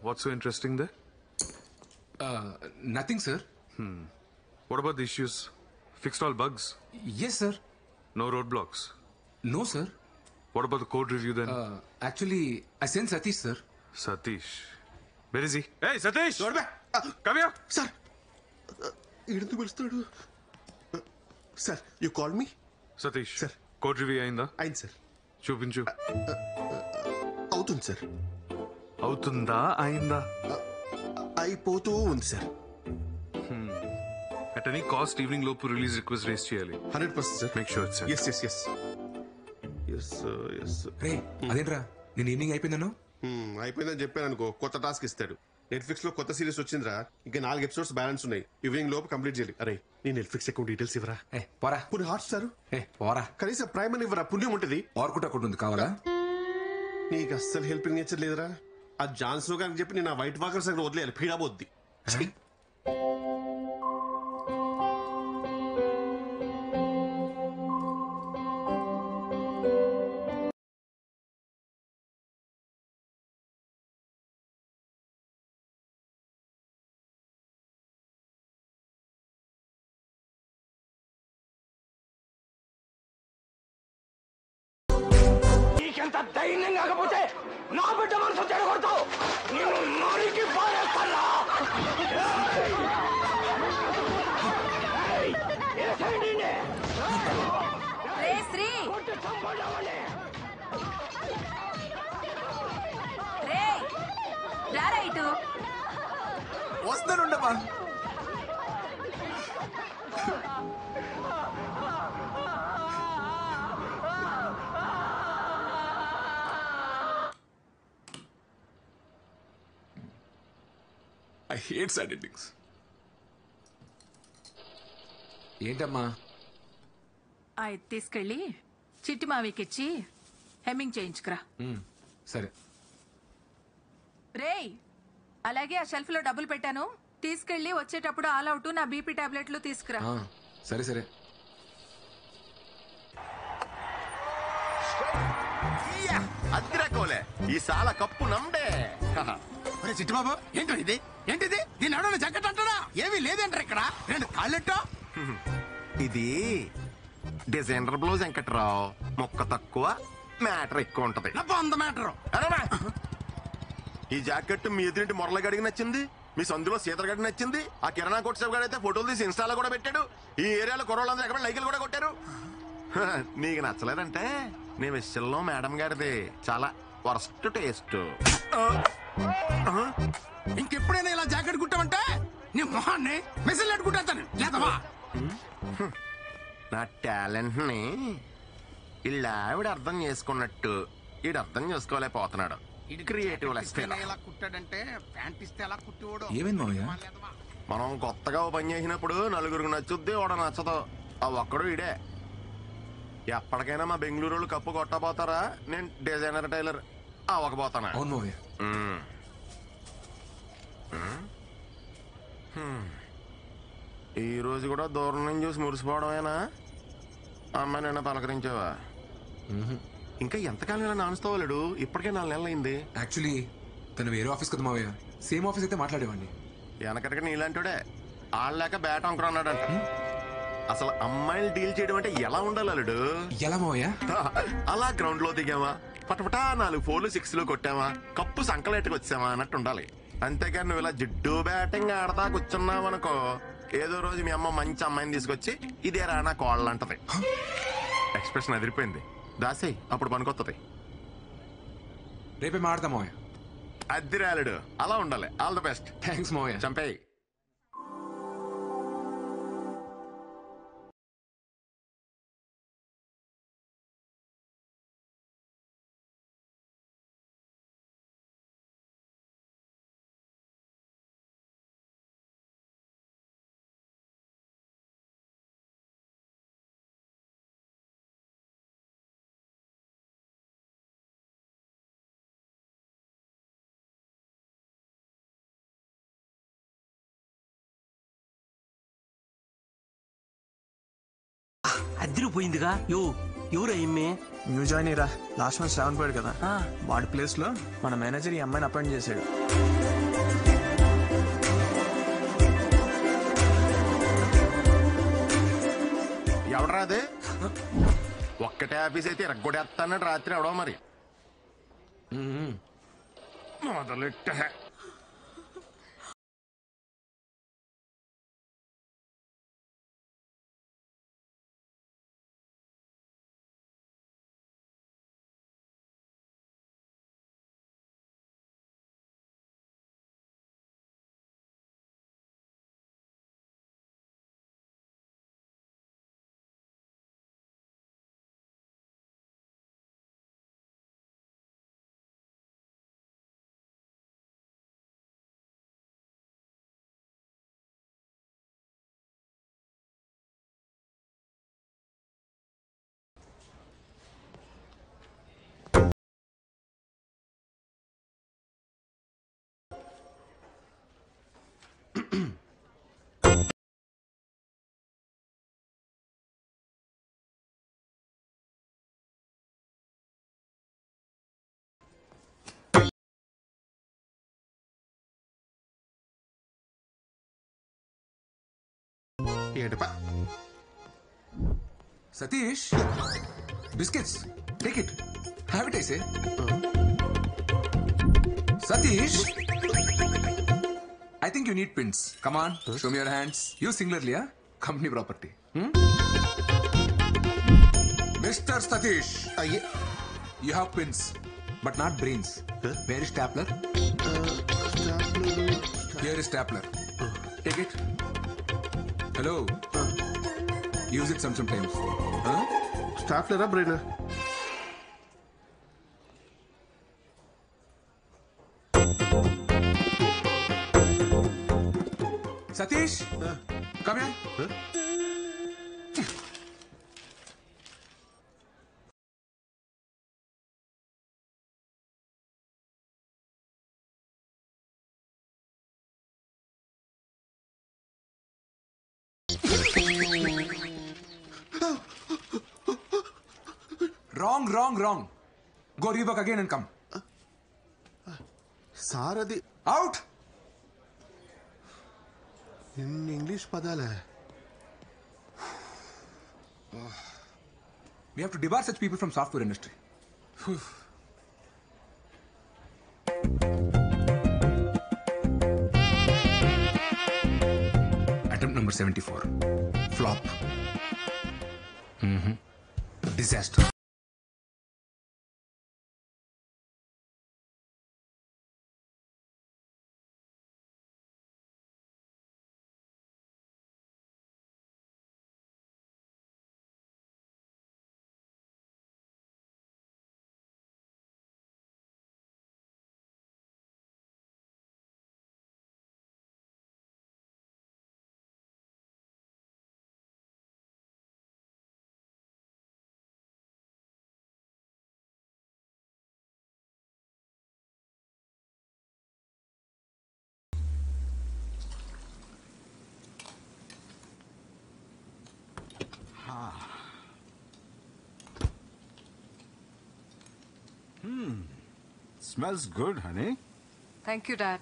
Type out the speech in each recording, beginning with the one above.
What's so interesting there? Nothing, sir. What about the issues? Fixed all bugs? Yes, sir. No roadblocks? No, sir. What about the code review then? Actually, I sent Satish, sir. Satish. Where is he? Hey, Satish! Come here! Sir ఎందుకు పిలుస్తాడు sir you call me Satish. Sir. Code review అయిందా? అయింది sir చూపించు. అవుతుంది sir అవుతుందా అయిందా? అయిపోతూ ఉంది sir At any cost, evening లోపు రిలీజ్ రిక్వెస్ట్ రేస్ చేయాలి. 100% sir Make sure it's set. Yes yes yes yes yes రే అదేంట్రా నేను ఈవినింగ్ అయిపోయిందను అయిపోయిందని చెప్పాను అనుకో కొత్త టాస్క్ ఇస్తాడు. నెట్ఫ్లిక్స్ లో కొత్త సిరీస్ వచ్చిందిరా, ఇంకా 4 ఎపిసోడ్స్ బ్యాలెన్స్ ఉన్నాయి. ఈవినింగ్ లోపు కంప్లీట్ చేయాలి. అరే నీ నెట్ఫ్లిక్స్ అకౌంట్ డీటెయిల్స్ ఇవ్వరా? పోరా. పుణ్య హాట్ స్టార్ పోరా. కనీసం ప్రైమ్ అని ఇవ్వరా? పుణ్యం ఉంటుంది. ఆర్కుట్ అకౌంట్ ఉంది కావాలా? నీకు అస్సలు హెల్పింగ్ నేచర్ లేదురా. ఆ జాన్సన్ గారికి చెప్పి నేను ఆ వైట్ వాకర్స్ అక్కడ వదిలేయాలి. పీడాబోద్ది. నీకెంత ధైర్యం కాకపోతే నా బిడ్డ మనసు చెడగొడతావు. నేను నరికి పారేస్తానా? శ్రీ రైటు వస్తానుండమ్మా. I hate sad endings. ఏంటమ్మా? అది తీసుకెళ్ళి చిట్టి మావికిచ్చి హెమ్మింగ్ చేయించుకురా. సరే. రేయ్ అలాగే ఆ షెల్ఫ్ లో డబ్బులు పెట్టాను, తీసుకెళ్ళి వచ్చేటప్పుడు ఆల్ అవుట్ నా బీపీ టాబ్లెట్లు తీసుకురా. సరే సరే. అద్దిరకోలే ఈ సాల కప్పు నమ్డే. చిట్టుబాబు ఏంటో ఇది? ఏంటిది? దీని ఎవడన్నా జగ్గట్ అంటారా? ఏమీ లేదంటారు ఇక్కడ. రెండు కాళ్ళెట్టో. ఇది డిజైనర్ బ్లౌజ్ వెంకట్రావు. మొక్క తక్కువ మ్యాటర్ ఎక్కువ ఉంటది. మ్యాటర్. ఈ జాకెట్ మీ ఎదురింటి మొరలగడికి నచ్చింది, మీ సందులో సీతరగడికి నచ్చింది, ఆ కిరణా కోట్సేపు గడి అయితే ఫోటోలు తీసి ఇన్స్టాలో కూడా పెట్టాడు. ఈ ఏరియాలో కుర్రోళ్ళందరూ ఎక్కడ లైకులు కూడా కొట్టారు. నీకు నచ్చలేదంటే నీ విషయంలో మేడం గారిది చాలా వర్స్ట్ టేస్ట్. ఇంకెప్పుడైనా ఇలా జాకెట్ కుట్టామంటే నీ మొహాన్ని మెసేజ్ అట్టుకుంటాను లేదవా? నా టాలెంట్ ని ఇలా ఆవిడ అర్థం చేసుకున్నట్టు ఈడు అర్థం చేసుకోలేకపోతున్నాడు. క్రియేటివ్ ఇలా కుట్టాడంటే ప్యాంట్ ఇస్తే ఎలా కుట్టివాడు? ఏమైంది మావయ్య? మనం కొత్తగా ఓ పని చేసినప్పుడు నలుగురికి నచ్చుద్ది, వాడ నచ్చదు. ఆ ఒక్కడు ఇడే. ఎప్పటికైనా మా బెంగళూరు కప్పు కొట్టబోతారా? నేను డిజైనర్ టైలర్ అవ్వకపోతానా? అవును మావయ్య. ఈ రోజు కూడా దూరం నుంచి చూసి మురిసిపోవడమేనా? అమ్మాయి నిన్న పలకరించావా? ఇంకా ఎంతకాలం ఇలా నానుస్తావాలేడు? ఇప్పటికే 4 నెలలు అయింది. యాక్చువల్లీ తను వేరే ఆఫీస్ కదా మావయ్య. సేమ్ ఆఫీస్ అయితే మాట్లాడేవాడిని. వెనకటికి నీలాంటిడే ఆడలేక బ్యాట అంకురా అన్నాడంట. అసలు అమ్మాయిలు డీల్ చేయడం అంటే ఎలా ఉండాలి అల్లుడు? ఎలా మావయ్య? అలా గ్రౌండ్ లో దిగామా, పటపటా 4 4 6 కొట్టామా, కప్పు సంకలెట్టుకు వచ్చామా అన్నట్టు ఉండాలి. అంతేకాని నువ్వు ఇలా జిడ్డు బ్యాటింగ్ ఆడతా కూర్చున్నావు అనుకో, ఏదో రోజు మీ అమ్మ మంచి అమ్మాయిని తీసుకొచ్చి ఇదే రానా కోళ్ళ అంటది. ఎక్స్ప్రెషన్ అదిరిపోయింది. దాసేయ్, అప్పుడు పనికొత్తది. రేపే మాడతా మావయ్య. అద్దిరాలుడు అలా ఉండాలి. All the best. థ్యాంక్స్ మావయ్య. చంపేయి. అదిరిపోయిందిగా. ఎవరు అమ్మే? న్యూ జాయిన్ రా. లాస్ట్ మంత్ శ్రావణ్ పోయాడు కదా, వాడి ప్లేస్ లో మన మేనేజర్ ఈ అమ్మాయిని అపాయింట్ చేశాడు. కాదే. ఒక్కటే ఆఫీస్ అయితే ఇరగొడేస్తానని రాత్రి అవడం మరి మొదలెట్ట. ఏంటప్పా Satish, biscuits take it, have it. ఐసే Satish, I think you need pins. Come on, show me your hands. You singularly, huh? Company property. Mr. Satish, అయ్యే you have pins, but not brains. Where is stapler? Here is stapler. Take it. Hello. Use it sometimes. Huh? స్టాఫ్లరా బ్రెయినా? Satish, come here. Wrong. Go rework again and come. Sir అది Out. ఇన్ని English పదాలే. We have to debar such people from software industry. Attempt number 74. Flop. Disaster. Smells good, honey. Thank you, Dad.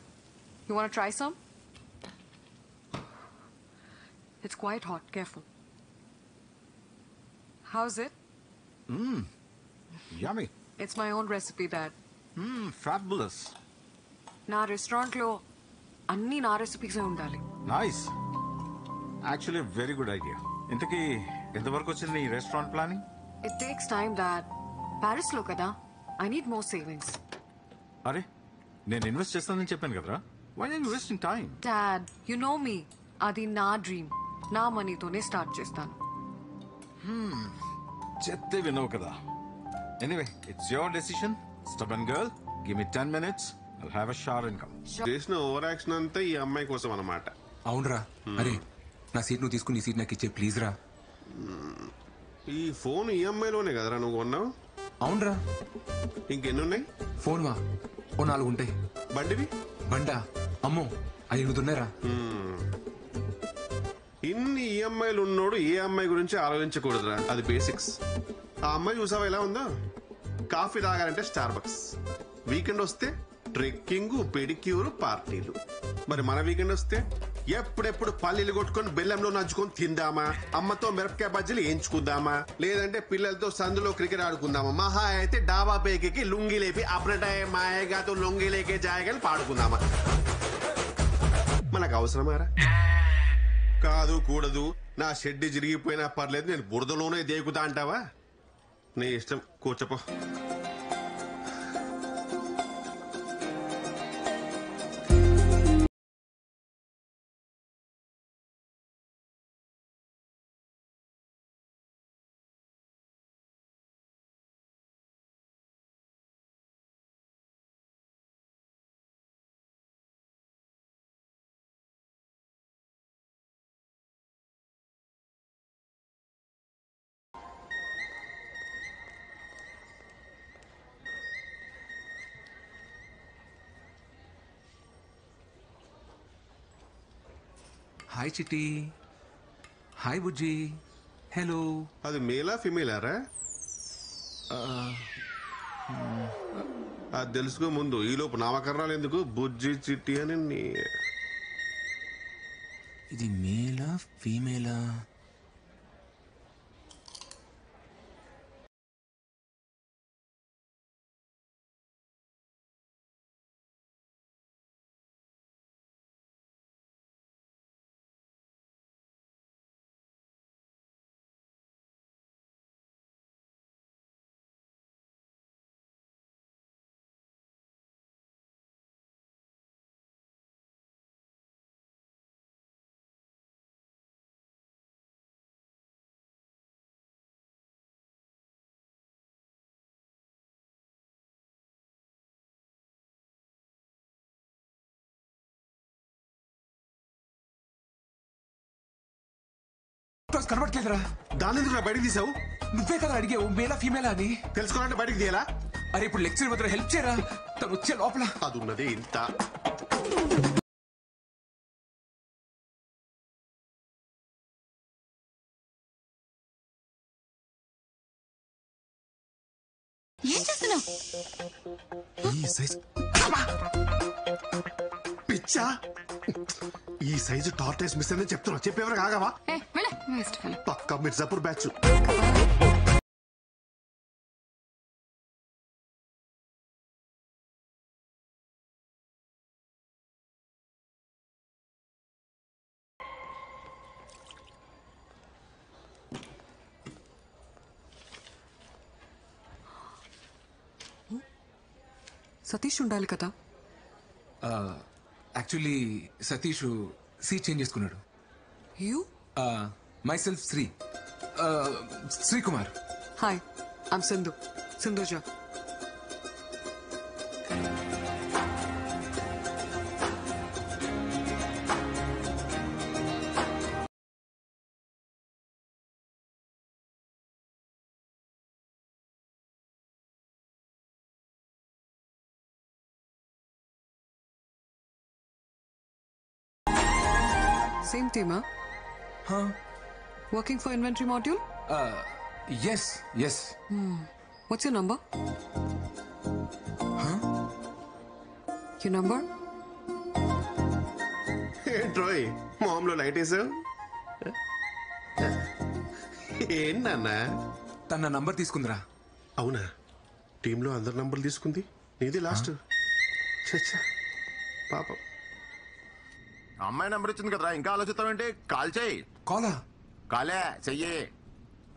You want to try some? It's quite hot. Careful. How's it? Yummy. It's my own recipe, Dad. Fabulous. నా రెస్టారెంట్లో అన్ని నా రెసిపీసే ఉండాలి. Nice. Actually, a very good idea. ఇంతకీ ఎంతవరకు వచ్చింది ఈ restaurant planning? It takes time, Dad. Parisలో కదా. I need more savings. అరే నేను ఇన్వెస్ట్ చేస్తానని చెప్పాను కదరా. Why are you wasting time? Dad, you know me. అది నా డ్రీమ్. నా మనీతోనే స్టార్ట్ చేస్తాను. చెప్తే వినవు కదా. Anyway, it's your decision. Stubborn girl. Give me 10 minutes. I'll have a shower and come. చేసిన ఓవర్ యాక్షన్ అంతా ఈ అమ్మాయి కోసం అన్నమాట. అవునరా. అరే నా సీట్ నువ్వు తీసుకుని నీ సీట్ నాకు ఇచ్చే ప్లీజ్ రా. ఈ ఫోన్ ఈ అమ్మాయిలోనే కదరా నువ్వు కొన్నావు? అవునరా. ఇంకెన్ని ఉన్నాయి? ఫోన్ వా ఓ 4 ఉంటాయి. బండివి? బండా అమ్మో 5 ఉన్నాయిరా. ఇన్ని ఈఎంఐలు ఉన్నోడు ఏ అమ్మాయి గురించి ఆలోచించకూడదురా. అది బేసిక్స్. ఆ అమ్మాయి చూసావా ఎలా ఉందో? కాఫీ తాగాలంటే స్టార్ బక్స్, వీకెండ్ వస్తే ట్రెక్కింగ్, పెడిక్యూర్, పార్టీలు. మరి మన వీకెండ్ వస్తే ఎప్పుడెప్పుడు పల్లీలు కొట్టుకొని బెల్లంలో నంచుకొని తిందామా, అమ్మతో మిరపకాయ బజ్జీలు వేయించుకుందామా, లేదంటే పిల్లలతో సందులో క్రికెట్ ఆడుకుందామా, మహా అయితే డాబా పేకి లుంగి లేపి అప్రటాయ మాయగాతో లొంగి లేకే జాయగాని పాడుకుందామా. మనకు అవసరమారా? కాదు కూడదు, నా షెడ్ జరిగిపోయినా పర్లేదు, నేను బురదలోనే దేకుతా అంటావా? నీ ఇష్టం, కూర్చోపో. హాయ్ చిట్టి, హాయ్ బుజ్జి, హలో. అది మేలా ఫిమేలారా? అది తెలుసుకో ముందు. ఈలోపు నామకరణాలు ఎందుకు? బుజ్జి చిట్టి అని ఇది మేలా ఫీమేలా? కనబడట్లేదురా. దాని ఎందుకు బయటకు తీసావు? నువ్వే కదా అడిగావు మేలా ఫీమేలా అని. తెలుసుకోవాలంటే బయటకు తీయాలా? అరే ఇప్పుడు లెక్చర్ మాత్రం హెల్ప్ చేయరా, తను వచ్చే లోపల. అది ఉన్నదే ఇంత. ఏం చేస్తున్నావు? ఈ సైజ్ పిచ్చా, ఈ సైజు టార్టైస్ మిస్ అని చెప్తున్నా. చెప్పేవరకు ఆగవా? పక్కా మిర్జాపూర్ బ్యాచ్. సతీష్ ఉండాలి కదా. యాక్చువల్లీ సతీష్ సీట్ చేంజ్ చేసుకున్నాడు. You? Myself Sri, Srikumar. Hi, I'm Sindhu, Sindhuja. Same team, huh? Huh? Working for inventory module? Yes, yes. What's your number? Huh? Your number? ఏంట్రోయ్ మామూలు లైట్ వేసావు? ఏంటన్నా? తన నంబర్ తీసుకుందిరా. అవునా? టీంలో అందరి నంబర్లు తీసుకుంది, నీది లాస్ట్. చచ్చా పాపం. అమ్మాయి నెంబర్ ఇచ్చింది కదరా, ఇంకా ఆలోచిస్తావేంటి? కాల్ చేయి. కాలా? కాలే చెయ్యి.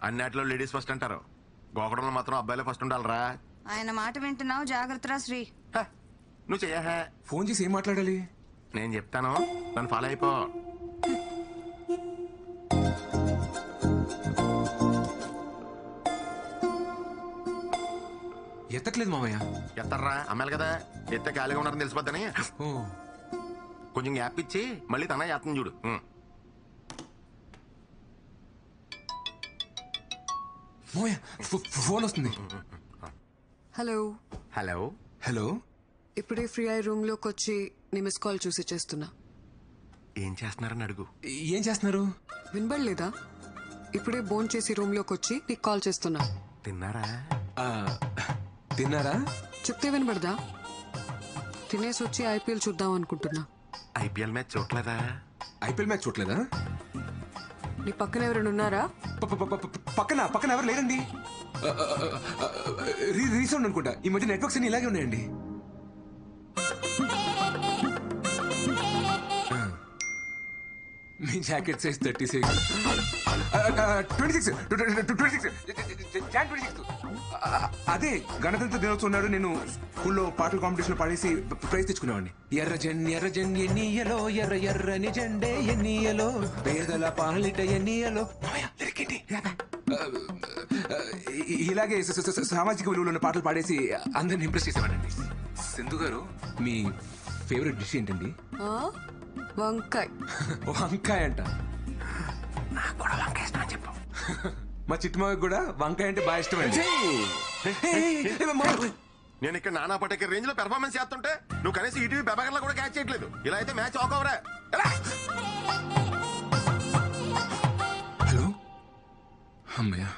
అన్నిట్లో లేడీస్ ఫస్ట్ అంటారు, గోకడంలో మాత్రం అబ్బాయిలే ఫస్ట్ ఉండాలరా. ఆయన మాట వింటున్నావు, జాగ్రత్తరా శ్రీ. నువ్వు చెయ్యహే. ఫోన్ చేసి ఏం మాట్లాడాలి? నేను చెప్తాను, నన్ను ఫాలో అయిపో. ఎత్తట్లేదు మామయ్య. ఎత్తర్రా, అమ్మాయిలు కదా, ఎత్తే ఖాళీగా ఉన్నారని తెలిసిపోద్దని కొంచెం గ్యాప్ ఇచ్చి మళ్ళీ తన ఎత్తని చూడు. ఫోన్ వస్తుంది. హలో. హలో. హలో. ఇప్పుడే ఫ్రీ అయ్యి రూమ్ లోకి వచ్చి నీ మిస్ కాల్ చూసి చేస్తున్నా. ఏం చేస్తున్నారని అడుగు. ఏం చేస్తున్నారు? వినబడలేదా? ఇప్పుడే బోన్ చేసి రూమ్ లోకి వచ్చి నీకు కాల్ చేస్తున్నా. తిన్నారా? తిన్నారా? చెప్తే వినబడదా? తినేసి వచ్చి ఐపీఎల్ చూద్దాం అనుకుంటున్నా. ఐపీఎల్ మ్యాచ్ చూడలేదా? ఐపీఎల్ మ్యాచ్ చూడలేదా? నీ పక్కన ఎవరైనా ఉన్నారా? పక్కన ఎవరు లేరండి. రీసౌండ్ అనుకుంటా. ఈ మధ్య నెట్వర్క్స్ అన్ని ఇలాగే ఉన్నాయండి. మీ జాకెట్ సైజ్ 36. 26. అదే గణతంత్ర దినోత్సవం ఉన్నాడు. నేను స్కూల్లో పాటల కాంపిటీషన్ పాడేసి ప్రైజ్ తెచ్చుకునేవాడిని. ఎర్ర జెండి ఎన్నియలో ఎర్ర ఎర్రని జెండే ఎన్నియలో పేదల పాలిట ఎన్నియలో. ఇలాగే సామాజిక విలువలు ఉన్న పాటలు పాడేసి అందరిని ఇంప్రెస్ చేసేవాడండి. సింధు గారు, మీ ఫేవరెట్ డిష్ ఏంటండి? వంకాయ. వంకాయ అంట. నాకు కూడా వంకాయ ఇష్టం అని చెప్పు. మా చిట్టుమావికి కూడా వంకాయ అంటే బాగా ఇష్టం అండి. నేను ఇక్కడ నానా పటేకర్ రేంజ్ లో పెర్ఫార్మెన్స్ చేస్తుంటే నువ్వు కనీసం ఈటీవీ బెబగర్లో కూడా క్యాచ్ చేయట్లేదు. ఇలా అయితే మ్యాచ్ ఓవరా. హలో, అమ్మయ్యా.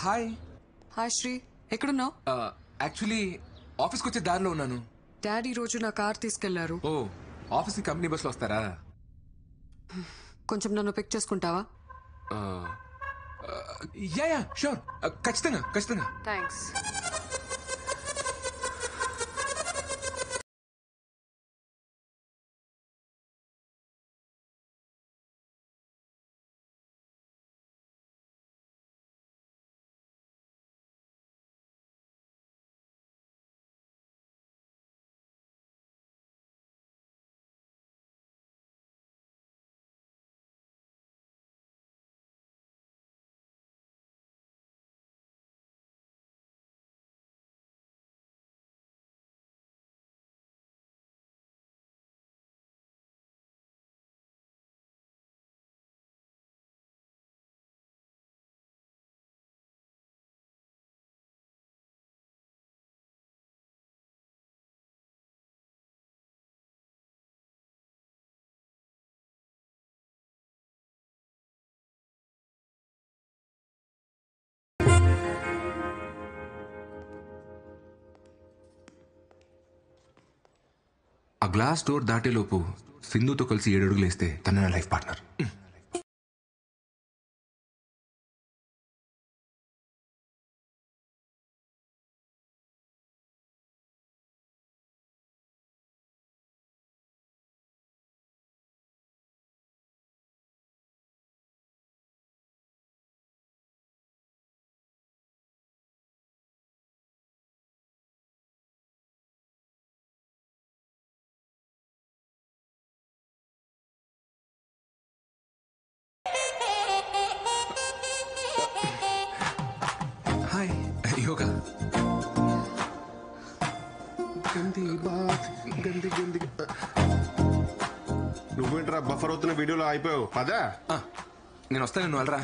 హాయ్. హాయ్ శ్రీ, ఎక్కడున్నావు? యాక్చువల్లీ ఆఫీస్కి వచ్చే దారిలో ఉన్నాను. డాడీ రోజు నా కార్ తీసుకెళ్లారు. ఓ, ఆఫీస్కి కంపెనీ బస్లో వస్తారా? కొంచెం నన్ను పిక్ చేసుకుంటావా? యా షూర్, ఖచ్చితంగా. థ్యాంక్స్. ఆ గ్లాస్ డోర్ దాటేలోపు సింధుతో కలిసి 7 అడుగులు వేస్తే తన నా లైఫ్ పార్ట్నర్. హాయ్ యోగా. నువ్వేంట్రా బఫర్ అవుతున్న వీడియోలో అయిపోయావు? పదా నేను వస్తాను, నువ్వు వెళ్ళరా.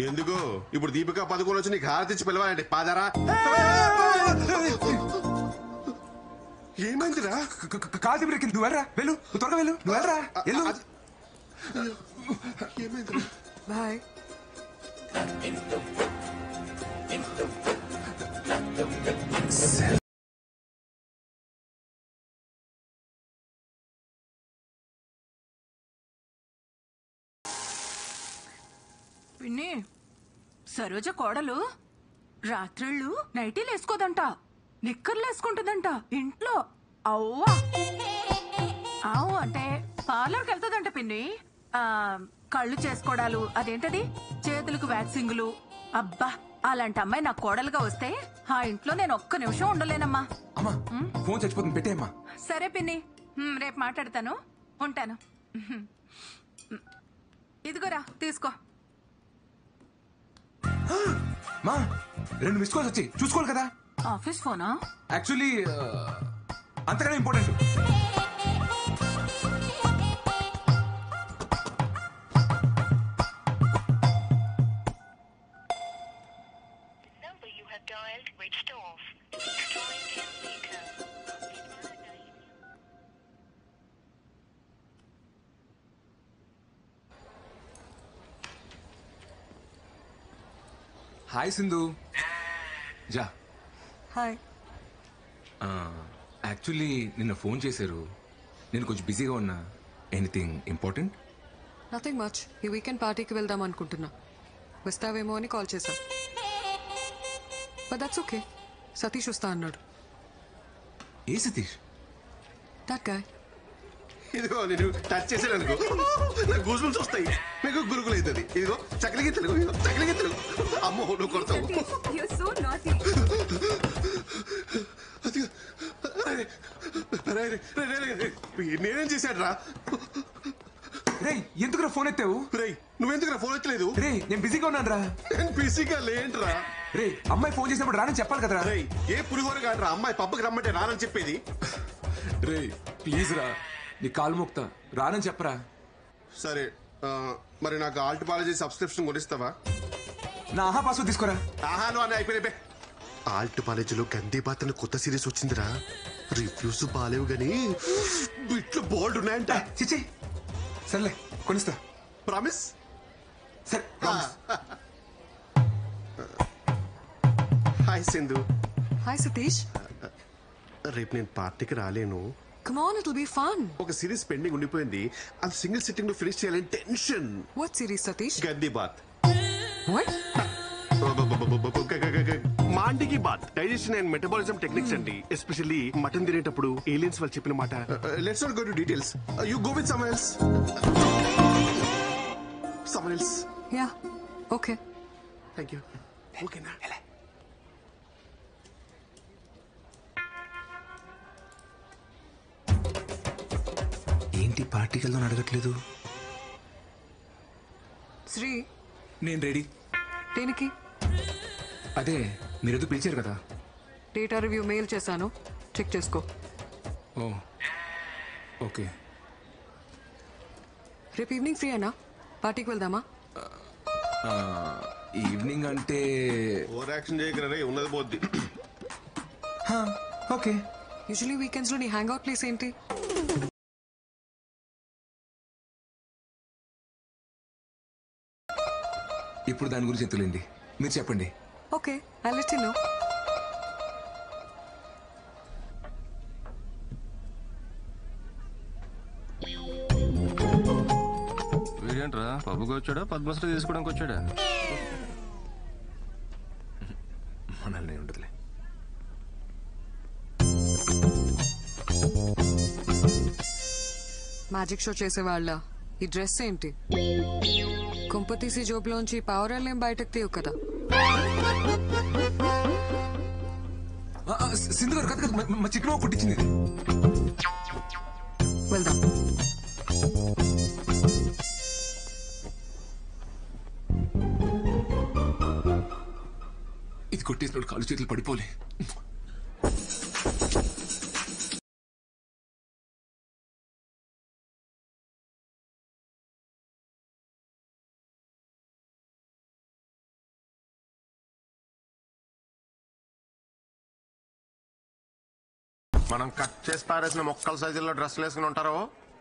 ఎందుకు? ఇప్పుడు దీపికా పదుకోలు వచ్చి నీకు హారతిచ్చి పిలవాలంటే పాదరా. ఏమైందిరా? కాదు బ్రేక్, నువ్వు వెళ్ళరా. వెళ్ళు, నువ్వు త్వరగా వెళ్ళు. నువ్వు వెళ్ళరా. ఏమైందిరా? బాయ్. పిన్ని, సరోజ కోడలు రాత్రిళ్ళు నైటీలు వేసుకోదంట, నిక్కర్లు వేసుకుంటుందంట ఇంట్లో. అవ్వా అవు అంటే పార్లర్కి వెళ్తుందంట పిన్ని. కళ్ళు చేసుకోవడాలు, అదేంటది చేతులకు వ్యాక్సింగులు. అబ్బా, అలాంటి అమ్మాయి నాకు కోడలుగా వస్తే ఆ ఇంట్లో నేను ఒక్క నిమిషం ఉండలేనమ్మా. అమ్మా, ఫోన్ చచ్చిపోతుంది, పెట్టేయమ్మా. సరే పిన్ని, రేపు మాట్లాడతాను. ఉంటాను. ఇదిగోరా, తీసుకో. మా 2 మిస్ కాల్స్ వచ్చి చూసుకోవాలి కదా. ఆఫీస్ ఫోనా? యాక్చువల్లీ అంతకన్నా ఇంపార్టెంట్. హాయ్ సింధు. జా. హాయ్. యాక్చువల్లీ నిన్న ఫోన్ చేశారు, నేను కొంచెం బిజీగా ఉన్నా. Anything important? Nothing much. ఈ వీకెండ్ పార్టీకి వెళ్దాం అనుకుంటున్నా. వస్తావేమో అని కాల్ చేశా. But that's okay. సతీష్ వస్తా అన్నాడు. ఏ సతీష్? That guy. ఇదిగో నేను టచ్ చేశాను అనుకో, నాకు గూజులు వస్తాయి, మీకు గురుకులు అవుతుంది. ఇదిగో చక్కలికి తెలుగు, ఇదిగో చక్కలికి తెలుగు. అమ్మో నువ్వు కొడతావు. నేనేం చేశాడు రా? రే ఎందుకు ఫోన్ ఎత్తావు? రే నువ్వెందుకు ఫోన్ ఎత్తలేదు? రే నేను బిజీగా ఉన్నాను రా. నేను బిజీగా లేంట్రా. రే అమ్మాయి ఫోన్ చేసినప్పుడు రానని చెప్పాలి కదరా. రే ఏ పులిహోర కాదురా అమ్మాయి పబ్బకి రమ్మంటే రానని చెప్పేది. రే ప్లీజ్ రా, నీ కాలు మోక్తా, రానని చెప్పరా. సరే మరి నాకు ఆల్ట్ పాలజీ సబ్స్క్రిప్షన్ కొనిస్తావా? నా ఆహా పాస్వర్డ్ తీసుకోరా. ఆహాను అని అయిపోయినా. ఆల్ట్ కాలేజీలో గందే బాత్ అని కొత్త సిరీస్ వచ్చిందిరా. రివ్యూస్ బాలేవు గానీ బిట్లు బోల్డ్ ఉన్నాయంట. చిచ్చి సర్లే కొనిస్తా. ప్రామిస్? సరే. హాయ్ సింధు. హాయ్ సతీష్. రేపు నేను పార్టీకి రాలేను. Come on, it'll be fun. ఒక సిరీస్ పెండింగ్ ఉండిపోయింది, అది సింగిల్ సిట్టింగ్ లో ఫినిష్ చేయాలని tension. What series, Satish? Gandi Baat. What? మాండికి బాత్ డైజెషన్ అండ్ మెటబాలిజం టెక్నిక్స్ అండి. ఎస్పెషల్లీ మటన్ తినేటప్పుడు ఏలియన్స్ వాళ్ళు చెప్పిన మాట. Let's not go to details. You go with someone else. Someone else. Yeah. Okay. Thank you. ఓకేనా? ఏంటి పార్టీకి వెళ్దాం అడగట్లేదు? శ్రీ నేను రెడీ. దేనికి? అదే మీరేదో పిలిచారు కదా. డేటా రివ్యూ మెయిల్ చేశాను, చెక్ చేసుకో. ఓ ఓకే. రేపు ఈవినింగ్ ఫ్రీ అయినా పార్టీకి వెళ్దామా? ఈవినింగ్ అంటే ఓవర్ యాక్షన్ చేయకరా రే, ఉన్నది పోద్ది. ఓకే. యూజువల్లీ వీకెండ్స్ లో నీ హ్యాంగ్ అవుట్ ప్లేస్ ఏంటి? ఇప్పుడు దాని గురించి ఎత్తులేండి, మీరు చెప్పండి. Okay, I let you know. వీడేంట్రా పబ్బుకి వచ్చాడా పద్మశ్రీ తీసుకోవడానికి వచ్చాడా? మనల్ని ఉండదులే. మ్యాజిక్ షో చేసేవాళ్ళ ఈ డ్రెస్ ఏంటి? కుంపతీసి జోబులోంచి పావురాలేం బయటకు తీయవు కదా. సింధు గారు కథ మా చిక్కులో కుట్టించింది. వెళ్దాం. ఇది కొట్టేసినప్పుడు కాలు చేతులు పడిపోలే. మనం కట్ చేసి పారేసిన మొక్కల సైజుల్లో డ్రెస్సులు వేసుకుని ఉంటారో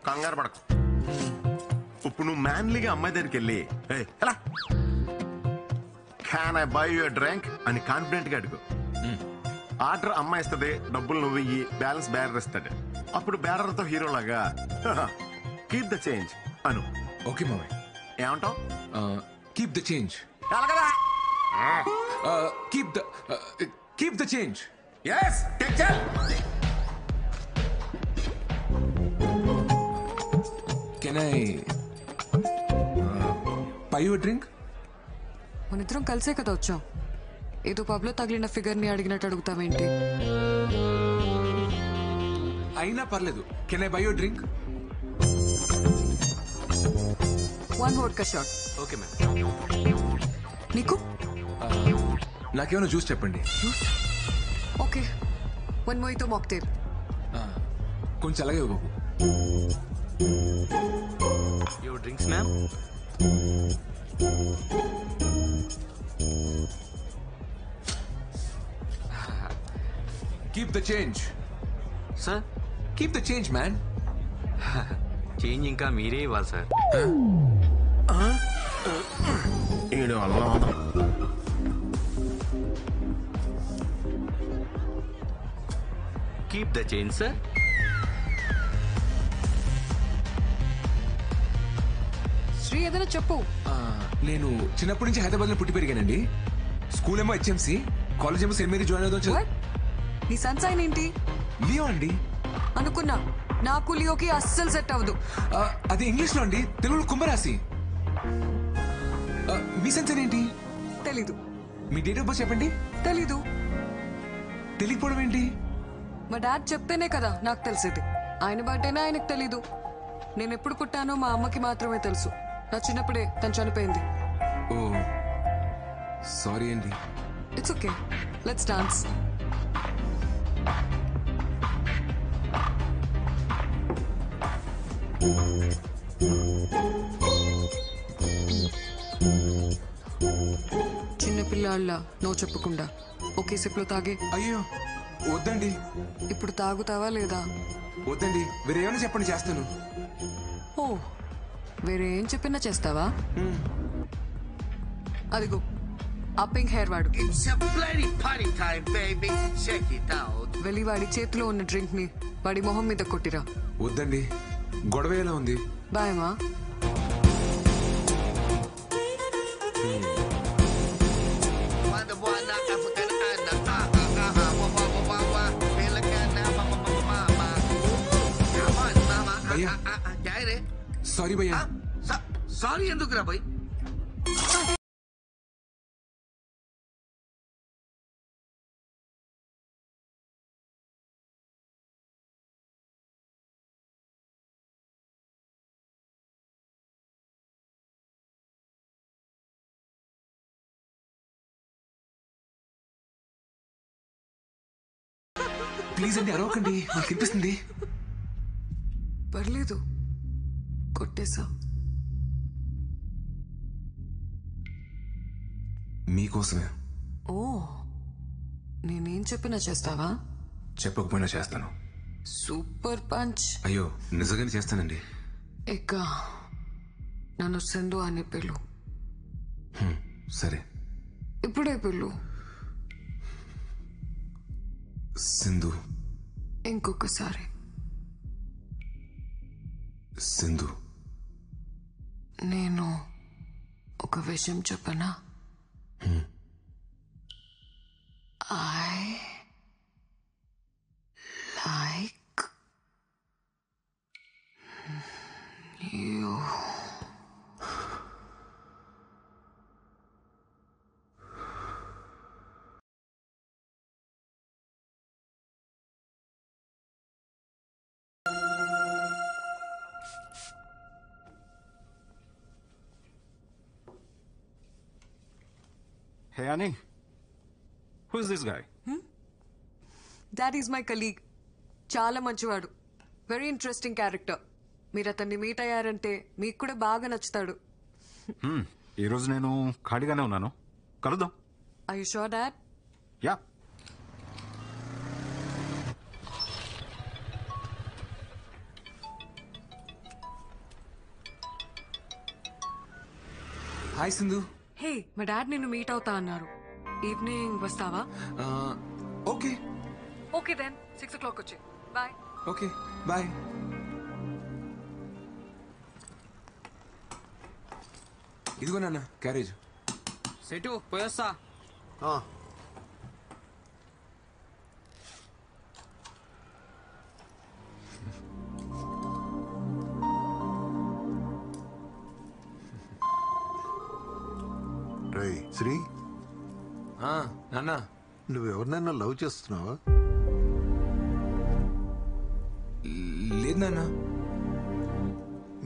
కంగారు పడకు. ఇప్పుడు నువ్వు మ్యాన్లీగా అమ్మాయి దగ్గరికి వెళ్ళి ఎలా can I by your drink అని కాన్ఫిడెంట్ గా అడుగు. ఆర్డర్ అమ్మాయి ఇస్తుంది, డబ్బులు నువ్వు ఇయ్యి, బ్యాలెన్స్ బ్యారర్ ఇస్తాడు. అప్పుడు బ్యారర్ తో హీరోలాగా కీప్ ద చేంజ్ అను. ఓకే మామయ్య. ఏమంటావు? Keep the change. Keep the change. yes take care. Can I buy you a drink? మనిద్దరం కలిసే కదా వచ్చాం. ఏదో పబ్ లో తగిలిన ఫిగర్ ని అడిగినట్టు అడుగుతావేంటి? అయినా పర్లేదు. Can I buy you drink? 1 vodka shot. Okay ma'am. నీకు? నాకేమైనా జ్యూస్ చెప్పండి. Okay, 1 mojito mocktail. కొంచెం అలాగే బాబు. Your drinks, ma'am? Keep the change. Sir keep the change man. Change ఇంకా మీరే ఇవ్వాలి sir. Keep the change sir. Sri ఏదైనా చెప్పు. నేను చిన్నప్పటి నుంచి హైదరాబాద్ లో పుట్టి పెరిగానండి. స్కూల్ ఏమో హెచ్ఎంసి, కాలేజ్ ఏమో సెయింట్ మేరీ జాయిన్ అవుతాం. What? నీ సన్సైన్ ఏంటి? లియో అండి. అనుకున్నా నాకు లియోకి అస్సలు సెట్ అవ్వదు. అది ఇంగ్లీష్ లో అండి, తెలుగులో కుంభరాశి. మీ సన్సైన్ ఏంటి? తెలీదు. మీ డేట్ ఆఫ్ బర్త్ చెప్పండి. తెలీదు. తెలియకపోవడం ఏంటి? మా డాడ్ చెప్తేనే కదా నాకు తెలిసేది. ఆయన బర్త్డేనే ఆయనకు తెలీదు. నేను ఎప్పుడు పుట్టానో మా అమ్మకి మాత్రమే తెలుసు. నా చిన్నప్పుడే తను చనిపోయింది. ఓ సారీ అండి. It's okay, let's dance. చిన్నపిల్లాళ్ళ నో చెప్పకుండా ఒకే సిప్లో తాగే. అయ్యో వద్దండి. ఇప్పుడు తాగుతావా లేదా? వద్దండి, వేరే ఏమైనా చెప్పండి చేస్తాను. ఓ వేరే ఏం చెప్పినా చేస్తావా? అదిగో ఆ పింక్ హెయిర్ వాడు. వెళ్ళి వాడి చేతిలో ఉన్న డ్రింక్ ని వాడి మొహం మీద కొట్టిరా. వద్దండి, గొడవ ఎలా ఉంది? బాయమా. భయ్యా సారీ భయ్యా. సారీ ఎందుకురా భయ్? ప్లీజ్ అండి అరవకండి, నాకు అనిపిస్తుంది. పర్లేదు, కొట్టేశా. మీకోసమే. ఓ నేనేం చెప్పినా చేస్తావా? చెప్పకపోయినా చేస్తాను. Super punch. అయ్యో నిజంగానే చేస్తానండి. ఇక నన్ను సింధు అని పిలు. సరే ఇప్పుడే పిలు. సింధు. ఇంకొకసారి సింధు. నేను ఒక విషయం చెప్పనా? I like you. Hey, Annie. Who's this guy? That is my colleague. చాలా మంచివాడు. Very interesting character. మీరు అతన్ని మీట్ అయ్యారంటే మీకు కూడా బాగా నచ్చుతాడు. ఈరోజు నేను ఖాళీగానే ఉన్నాను, కలుద్దాం. Are you sure, Dad? Yeah. Hi Sindhu. Hey, మా డాడ్ నిన్ను మీట్ అవుతా అన్నారు. ఈవినింగ్ వస్తావా? ఓకే. ఓకే దెన్ 6 o'clock వచ్చే. బాయ్. Okay bye. ఇదిగో నాన్న క్యారేజ్. సెటు పోయొస్తా. రేయ్ శ్రీ, నాన్న నువ్వెవరినైనా లవ్ చేస్తున్నావా? లేదు నాన్న.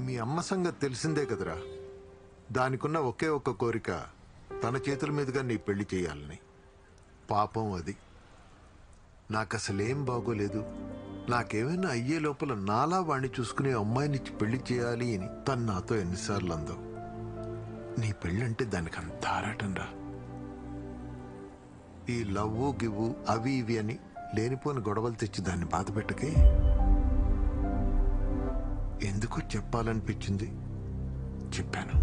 మీ అమ్మ సంగతి తెలిసిందే కదరా. దానికున్న ఒకే ఒక్క కోరిక తన చేతుల మీదుగా నీ పెళ్లి చేయాలని. పాపం అది. నాకసలేం బాగోలేదు, నాకేమైనా అయ్యే లోపల నాలా వాణ్ణి చూసుకునే అమ్మాయినిచ్చి పెళ్లి చేయాలి అని తను నాతో ఎన్నిసార్లు అందో. నీ పెళ్ళంటే దానికి అంత ఆరాటం రా. ఈ లవ్వు గివ్వు అవి ఇవి అని లేనిపోని గొడవలు తెచ్చి దాన్ని బాధ పెట్టకే. ఎందుకో చెప్పాలనిపించింది, చెప్పాను.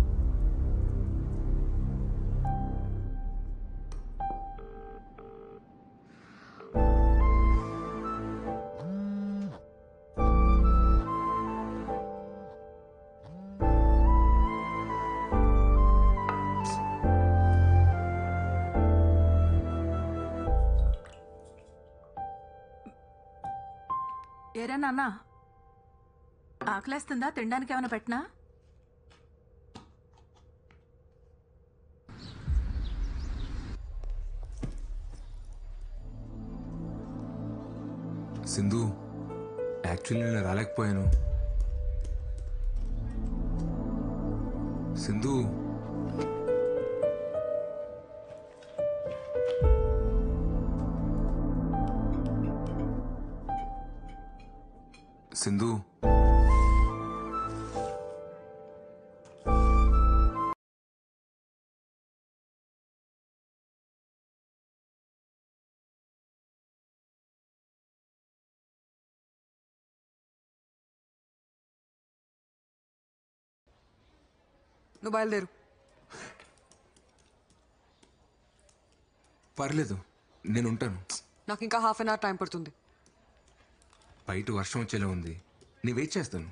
ఏరా నాన్న, ఆకలేస్తుందా? తినడానికి ఏమైనా పెట్టినా? సింధు, యాక్చువల్లీ నేను రాలేకపోయాను. సింధు, సింధు, నువ్వు బయలుదేరు. పర్లేదు, నేను ఉంటాను. నాకు ఇంకా హాఫ్ అన్ అవర్ టైం పడుతుంది. బయట వర్షం వచ్చేలా ఉంది, నేను వెయిట్ చేస్తాను.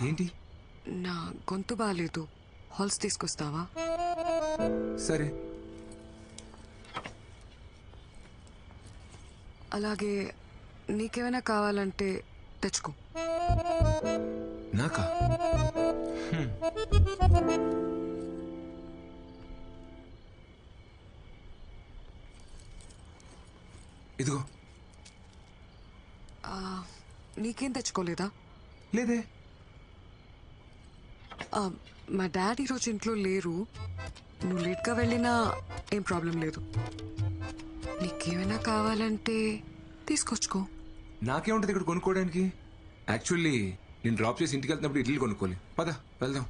ఏంటి? నా గొంతు బాగాలేదు, హాల్స్ తీసుకొస్తావా? సరే. అలాగే నీకేమైనా కావాలంటే తెచ్చుకో. నాకా? ఇదిగో. నీకేం తెచ్చుకోలేదా? లేదే. మా డాడీ ఈరోజు ఇంట్లో లేరు, నువ్వు లేట్గా వెళ్ళినా ఏం ప్రాబ్లం లేదు. నీకేమైనా కావాలంటే తీసుకొచ్చుకో. నాకేముంటుంది ఇక్కడ కొనుక్కోవడానికి? యాక్చువల్లీ నేను డ్రాప్ చేసి ఇంటికి వెళ్తున్నప్పుడు ఇడ్లీ కొనుక్కోవాలి. పద వెళ్దాం.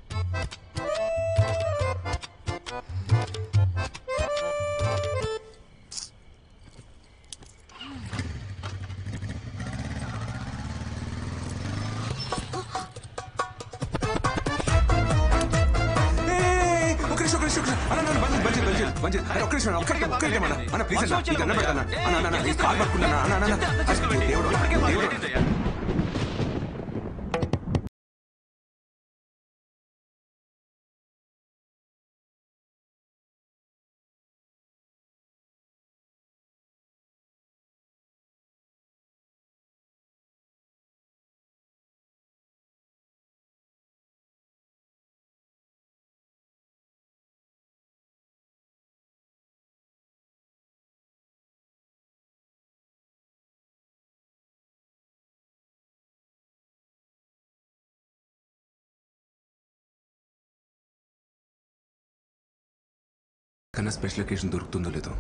కన్నా స్పెషల్ ఒకేషన్ దొరుకుతుందో లేదో.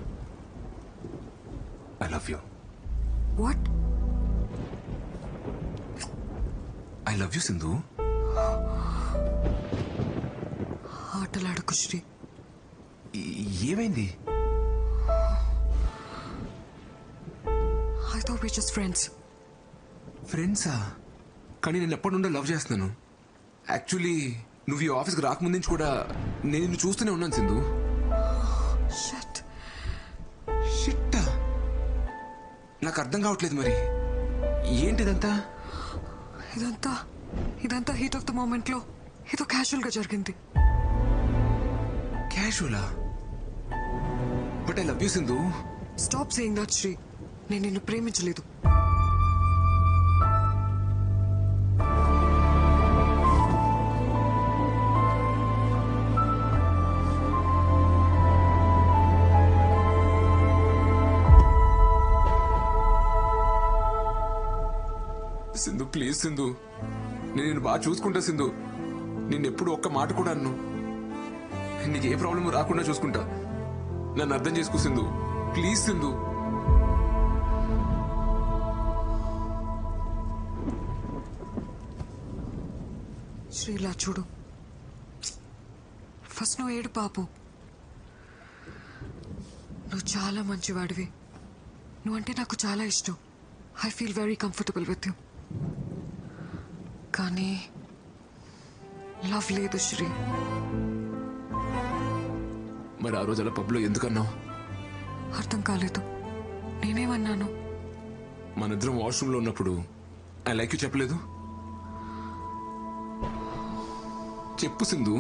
I love you. What? I love you Sindhu. ఆటలాడకు శ్రీ. ఏమైంది? thought we're just friends. ఫ్రెండ్సా? కానీ నేను ఎప్పటి నుండో లవ్ చేస్తున్నాను. యాక్చువల్లీ నువ్వు ఈ ఆఫీస్కి రాకముందు నుంచి కూడా నేను నిన్ను చూస్తూనే ఉన్నాను సింధు. Shit. షిట్టా? నాకు అర్థం కావట్లేదు మరి ఏంటిదంతా? ఇదంతా హీట్ ఆఫ్ ద మూమెంట్ లో ఏదో క్యాజువల్ గా జరిగింది. క్యాజువలా? But I love you Sindhu. Stop saying that Sri. నేను నిన్ను ప్రేమించలేదు. సింధు ప్లీజ్ సింధు, నేను నిన్ను బాగా చూసుకుంటా సింధు. నిన్నెప్పుడు ఒక్క మాట కూడా అన్ను. నీకు ఏ ప్రాబ్లం రాకుండా చూసుకుంటా. నన్ను అర్థం చేసుకో సింధు, ప్లీజ్ సింధు. శ్రీలా చూడు, ఫస్ట్ నువ్వు ఏడు పాపు. నువ్వు చాలా మంచివాడివి. నువ్వంటే నాకు చాలా ఇష్టం. I feel very comfortable with you. కానీ లవ్ లేదు శ్రీ. మరి ఆ రోజు అలా పబ్లో ఎందుకన్నావు? అర్థం కాలేదు. నేనేమన్నాను? మనిద్దరం వాష్రూమ్లో ఉన్నప్పుడు ఐ లైక్ యూ చెప్పలేదు? చెప్పు Sindhu.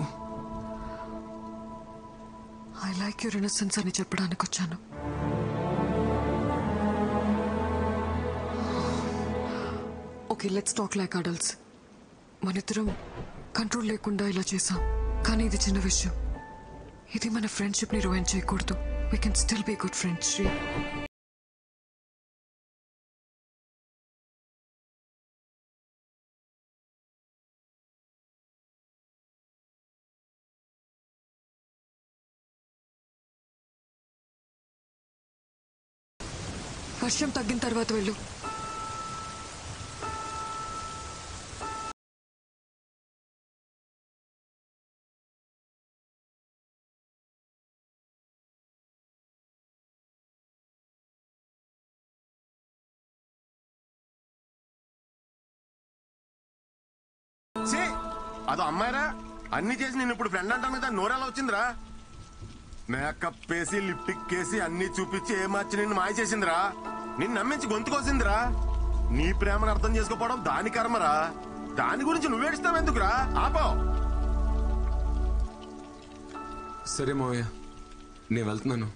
I like your innocence అని చెప్పడానికి వచ్చాను. Okay, let's talk like adults. మనిద్దరం కంట్రోల్ లేకుండా ఇలా చేసాం. కానీ ఇది చిన్న విషయం. ఇది మన ఫ్రెండ్షిప్ ని రూయిన్ చేయకూడదు. We can still be good friends Sri. వర్షం తగ్గిన తర్వాత వెళ్ళు. అదో అమ్మాయిరా, అన్ని చేసి నేను ఇప్పుడు ఫ్రెండ్ అంటాను కదా, నోరెలా వచ్చిందిరా? మేకప్ వేసి లిప్టిక్ వేసి అన్ని చూపించి ఏమార్చి నిన్ను మాయ చేసిందిరా. నిన్ను నమ్మించి గొంతుకోసిందిరా. నీ ప్రేమను అర్థం చేసుకోపోవడం దాని కర్మరా. దాని గురించి నువ్వేడుస్తావెందుకురా? ఆపో. సరే మావయ్య, నేను వెళ్తున్నాను.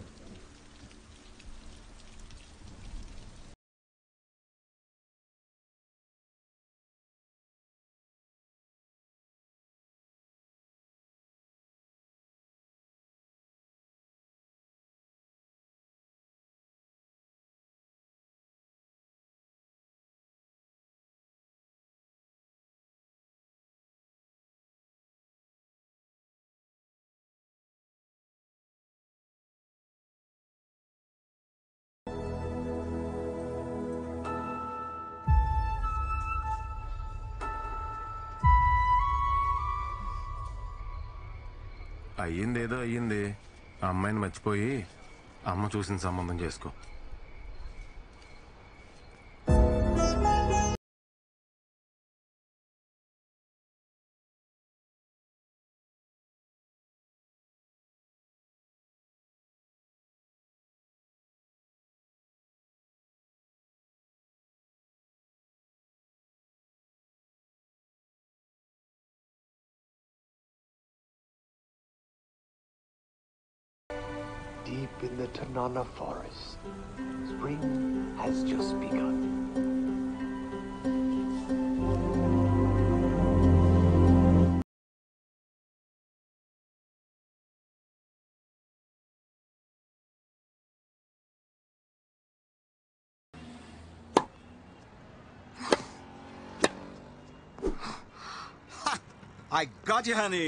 అయ్యిందేదో అయ్యింది. ఆ అమ్మాయిని మర్చిపోయి అమ్మ చూసిన సంబంధం చేసుకో. Deep in the Tanana forest, spring has just begun. I got you, honey.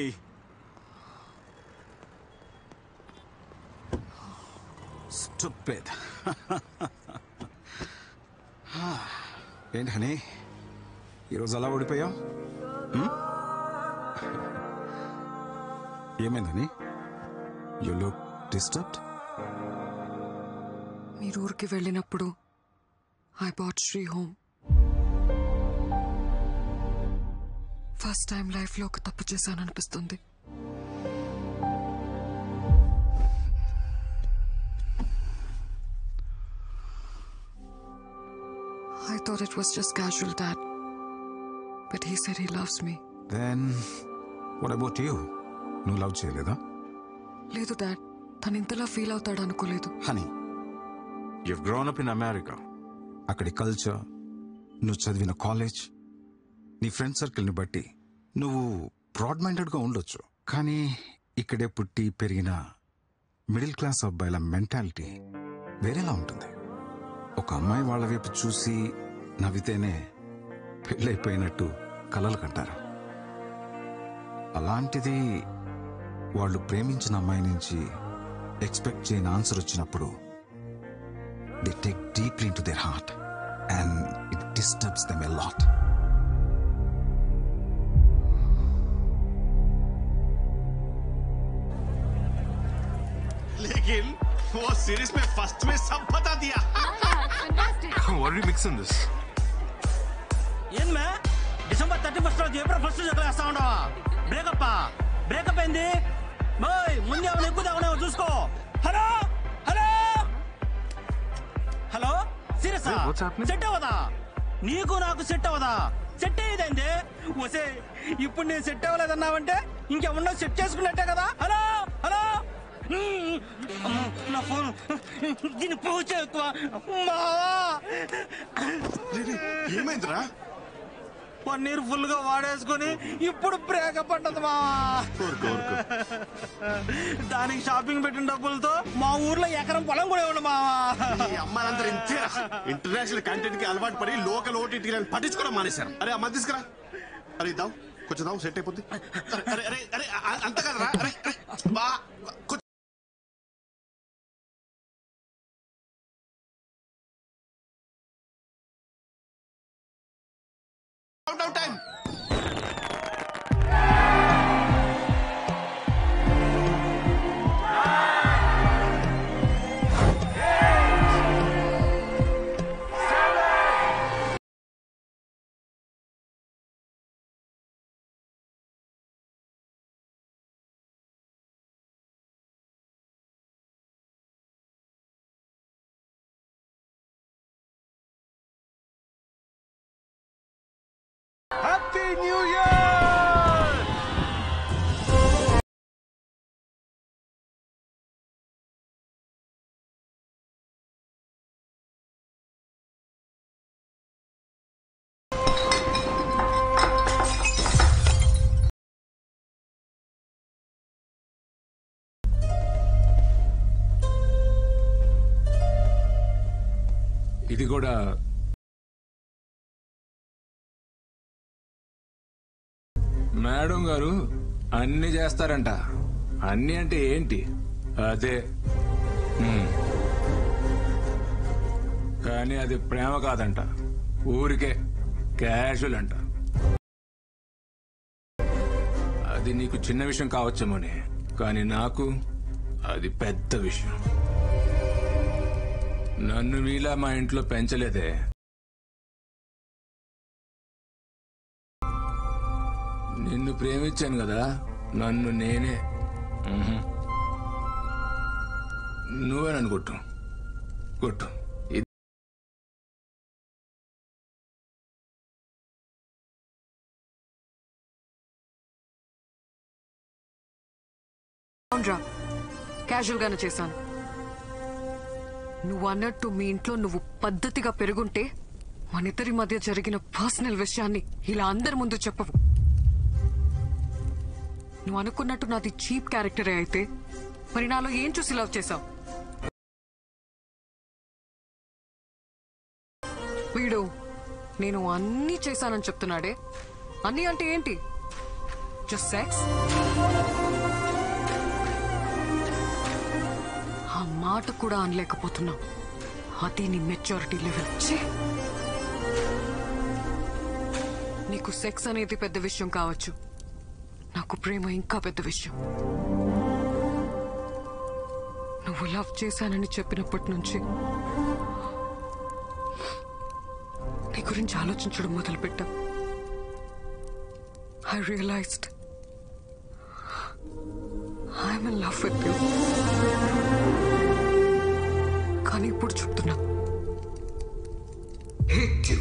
Stupid. ఏంటి హనీ, ఈరోజు అలా ఓడిపోయావు? ఏమైంది హనీ? You look disturbed. మీరు ఊరికి వెళ్ళినప్పుడు I brought Shri home. First time లైఫ్లో ఒక తప్పు చేశాననిపిస్తుంది. I thought it was just casual, Dad. But he said he loves me. Then, what about you? నువ్వు లవ్ చేయలేదా? లేదు డాడ్, తను ఇంతలా ఫీల్ అవుతాడు అనుకోలేదు. Honey, you've grown up in America. అక్కడి కల్చర్, నువ్వు చదివిన కాలేజ్, నీ ఫ్రెండ్ సర్కిల్ని బట్టి నువ్వు బ్రాడ్ మైండెడ్గా ఉండొచ్చు. కానీ ఇక్కడే పుట్టి పెరిగిన మిడిల్ క్లాస్ అబ్బాయిల మెంటాలిటీ వేరేలా ఉంటుంది. ఒక అమ్మాయి వాళ్ళ వైపు చూసి నవ్వితేనే పెళ్ళైపోయినట్టు కలలు కంటారు. అలాంటిది వాళ్ళు ప్రేమించిన అమ్మాయి నుంచి ఎక్స్పెక్ట్ చేయని ఆన్సర్ వచ్చినప్పుడు they take deeply in to their heart and it disturbs them a lot. लेकिन वो सीरीज में फर्स्ट में सब बता दिया. What are you mixing this? ఏం మే డిసెంబర్ 31 రోజు ఏప్రిల్ 1 చదివేస్తా ఉండవా? బ్రేకప్ ఏంది? ముందు ఏమైనా ఎక్కువ చూసుకో. Hello hello hello serious set అవ్వదా? నీకు నాకు సెట్ అవ్వదా? సెట్ అయ్యేదేంది? వసే ఇప్పుడు నేను సెట్ అవ్వలేదన్నావంటే ఇంకేమన్నా సెట్ చేసుకున్నట్టే కదా. హలో హలో నా ఫోన్ దీన్ని పూజ ఎక్కువ. ఏమైందిరా? పన్నీర్ ఫుల్ గా వాడేసుకుని ఇప్పుడు బ్రేకప్ అంటది మా. దానికి షాపింగ్ పెట్టిన డబ్బులతో మా ఊర్లో ఎకరం పొలం కూడా ఇవ్వండి మా. అమ్మాయిలందరూ ఇంతేరా, ఇంటర్నేషనల్ కంటెంట్ కి అలవాటు పడి లోకల్ ఓటీటీ పట్టించుకోవడం మానేశారు. అరే అమ్మ తీసుకురా, అరే ఇద్దాం కొంచెం దాం, సెట్ అయిపోద్ది. అరే అరే అరే అంత కదరా, అరే బా టైం. Happy new year. ఇది కూడా మేడం గారు అన్ని చేస్తారంట. అన్ని అంటే ఏంటి? అదే కానీ అది ప్రేమ కాదంట, ఊరికే క్యాజువల్ అంట. అది నీకు చిన్న విషయం కావచ్చేమోనే, కానీ నాకు అది పెద్ద విషయం. నన్ను మీలా మా ఇంట్లో పెంచలేదే. నిన్ను ప్రేమించాను కదా, నన్ను నేనే. నువ్వే నన్ను కొట్టు కొట్టు. అవునరా, క్యాజువల్ గానే చేశాను. నువ్వు అన్నట్టు మీ ఇంట్లో నువ్వు పద్ధతిగా పెరుగుంటే మనిద్దరి మధ్య జరిగిన పర్సనల్ విషయాన్ని ఇలా అందరి ముందు చెప్పవు. నువ్వు అనుకున్నట్టు నాది చీప్ క్యారెక్టరే అయితే మరి నాలో ఏం చూసి లవ్ చేశావు? వీడు నేను అన్నీ చేశానని చెప్తున్నాడే. అన్నీ అంటే ఏంటి? Just sex? ఆ మాట కూడా అనలేకపోతున్నావు. అది నీ మెచ్యూరిటీ లెవెల్. నీకు సెక్స్ అనేది పెద్ద విషయం కావచ్చు, నాకు ప్రేమ ఇంకా పెద్ద విషయం. నువ్వు లవ్ చేశానని చెప్పినప్పటి నుంచి గురించి ఆలోచించడం మొదలుపెట్టాం. I realized I'm in love with you. కానీ ఇప్పుడు చెప్తున్నా, hate you.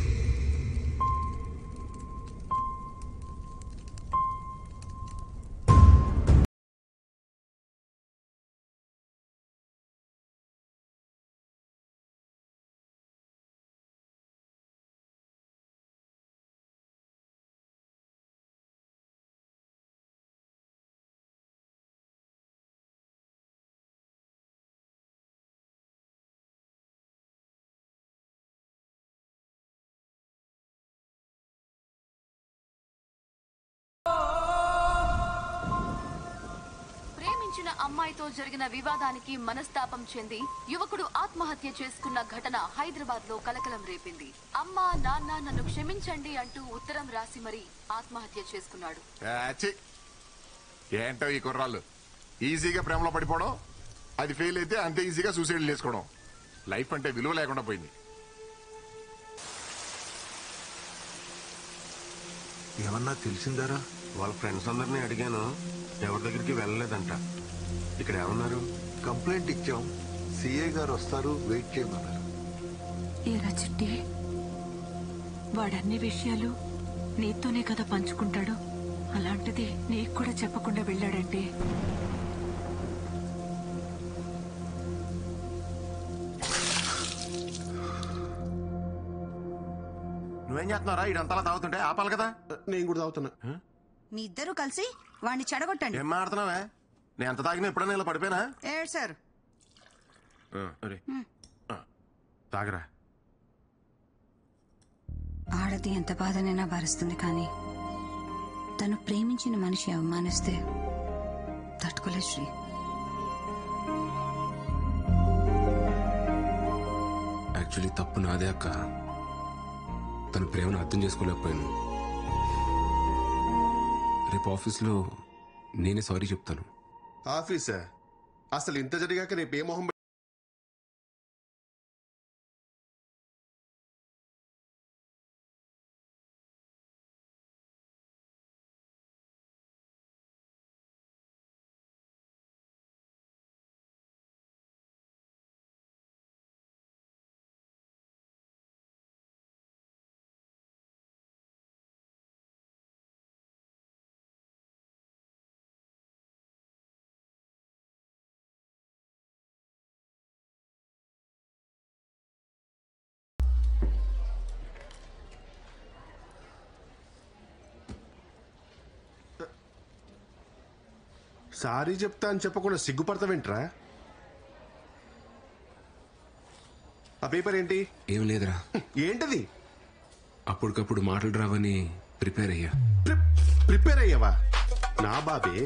అమ్మాయితో జరిగిన వివాదానికి మనస్తాపం చెంది యువకుడు ఆత్మహత్య చేసుకున్న ఘటన హైదరాబాద్ లో కలకలం రేపింది. అమ్మా నాన్న నన్ను క్షమించండి అంటూ ఉత్తరం రాసి మరీ ఆత్మహత్య చేసుకున్నాడు. ఏంటో ఈ కుర్రాళ్ళు ఈజీగా ప్రేమలో పడిపోవడం, అది ఫెయిల్ అయితే అంతే ఈజీగా సూసైడ్ చేసుకోవడం. లైఫ్ అంటే విలువ లేకుండా పోయింది. ఏమన్నా తెలిసిందారా? వాళ్ళ ఫ్రెండ్స్ అందరినీ అడిగాను, ఎవరి దగ్గరికి వెళ్ళలేదంట. ఇక్కడ ఏమన్నారు? కంప్లైంట్ ఇచ్చాం, సిఏ గారు వస్తారు, వెయిట్ చేయమన్నారు. ఏరా చిట్టి, వాడన్ని విషయాలు నీతోనే కదా పంచుకుంటాడు. అలాంటిది నీకు కూడా చెప్పకుండా వెళ్ళాడంటే నువ్వేం చేస్తున్నారా? ఇదంతా తాగుతుంటే ఆపాలి కదా. నేను కూడా తాగుతున్నా. మీ ఇద్దరు కలిసి వాడిని చెడగొట్టండి. ఏం మాడుతున్నావే? నేను ఎంత తాగినా ఎప్పుడైనా ఇలా పడిపోయినా? సార్ తాగరా. ఆడది ఎంత బాధనైనా భరిస్తుంది, కానీ తను ప్రేమించిన మనిషి అవమానిస్తే తట్టుకోలేదు శ్రీ. యాక్చువల్లీ తప్పు నాదే అక్క. తన ప్రేమను అర్థం చేసుకోలేకపోయాను. రేపు ఆఫీస్లో నేనే సారీ చెప్తాను. ఆఫీసా? అసలు ఇంత జరిగాక రేపు ఏ మొహం? సారీ చెప్తా అని చెప్పకుండా సిగ్గుపడతావేంట్రా? ఆ పేపర్ ఏంటి? ఏం లేదురా. ఏంటది? అప్పటికప్పుడు మాటలు రావని ప్రిపేర్ అయ్యా. ప్రిపేర్ అయ్యావా? నా బాబే,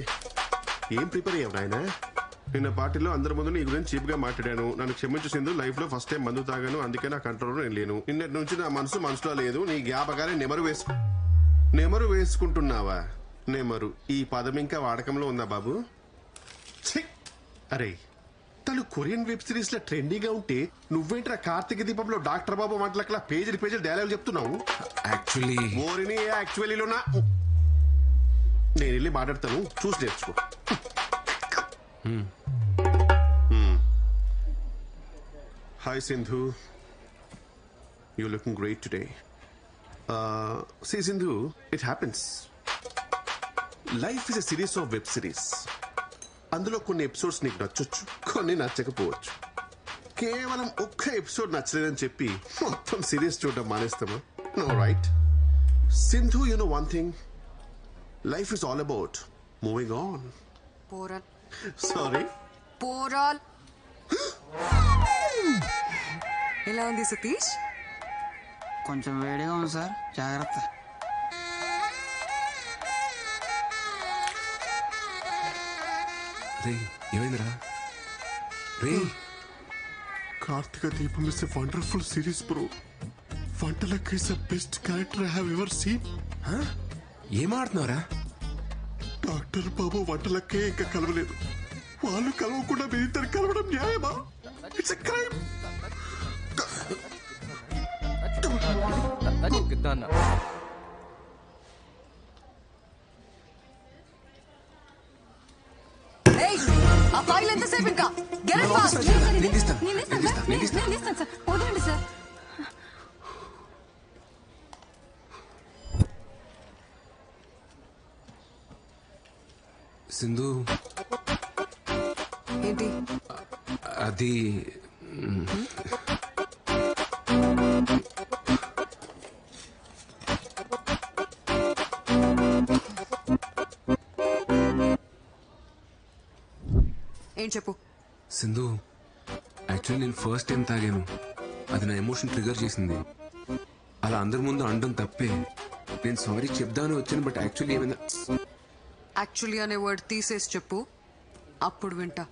ఏం ప్రిపేర్ అయ్యావు నాయన? నిన్న పార్టీలో అందరి ముందు నీ గురించి చీప్ గా మాట్లాడాను. నన్ను క్షమించు సింధు, లైఫ్ లో ఫస్ట్ టైం మందు తాగాను, అందుకే నా కంట్రోల్లో నేను లేను. నిన్నటి నుంచి నా మనసులో లేదు. నీ జ్ఞాపకాన్ని నెమరు వేసుకుంటున్నావా? నెమరు ఈ పదం ఇంకా వాడకంలో ఉందా బాబు? అరే, తను కొరియన్ వెబ్ సిరీస్ లో ట్రెండీగా ఉంటే నువ్వేంట్రా కార్తీక దీపంలో డాక్టర్ బాబు మాటలకలా పేజీలు డైలాగ్ చెప్తున్నావు? యాక్చువల్లీలోనా? నేను వెళ్ళి మాట్లాడతాను, చూసి నేర్చుకో. Hi Sindhu, you looking great today. See Sindhu, it happens. Life is a series of web series. అందులో కొన్ని ఎపిసోడ్స్ నీకు నచ్చొచ్చు, కొన్ని నచ్చకపోవచ్చు. కేవలం ఒక్క ఎపిసోడ్ నచ్చలేదని చెప్పి మొత్తం సిరీస్ చూడడం మానేస్తామా? No, right? Sindhu, you know one thing, life is all about moving on. Sorry, పోరాల్. ఎలా ఉంది సతీష్? కొంచెం వేడిగా ఉంది సార్, జాగ్రత్త. రే, ఏమైందిరా? రే, కార్తీక దీపం is a wonderful series bro. వంటలక్ is the best character I have ever seen. ఏం ఆడుతున్నావురా? డాక్టర్ బాబు వంటలక్కే ఇంకా కలవలేదు. వాళ్ళు కలవకుండా మీరిద్దరు కలవడం న్యాయమా? It's a crime. ఆ ఫైల్ ఎంతసేపు ఇంకా గెట్ ఇట్ ఫాస్ట్. నేను ఇస్తాను సార్, వదలండి సార్. సింధు ఏంటి అది ఏం చెప్పు. సింధు యాక్చువల్లీ నేను ఫస్ట్ టైం తాగాను, అది నా ఎమోషన్ ట్రిగర్ చేసింది. అలా అందరి ముందు అనడం తప్పే. నేను సారీ చెప్దామని వచ్చాను, బట్ యాక్చువల్లీ ఏమైనా యాక్చువల్లీ అనే వర్డ్ తీసేసి చెప్పు, అప్పుడు వింటా.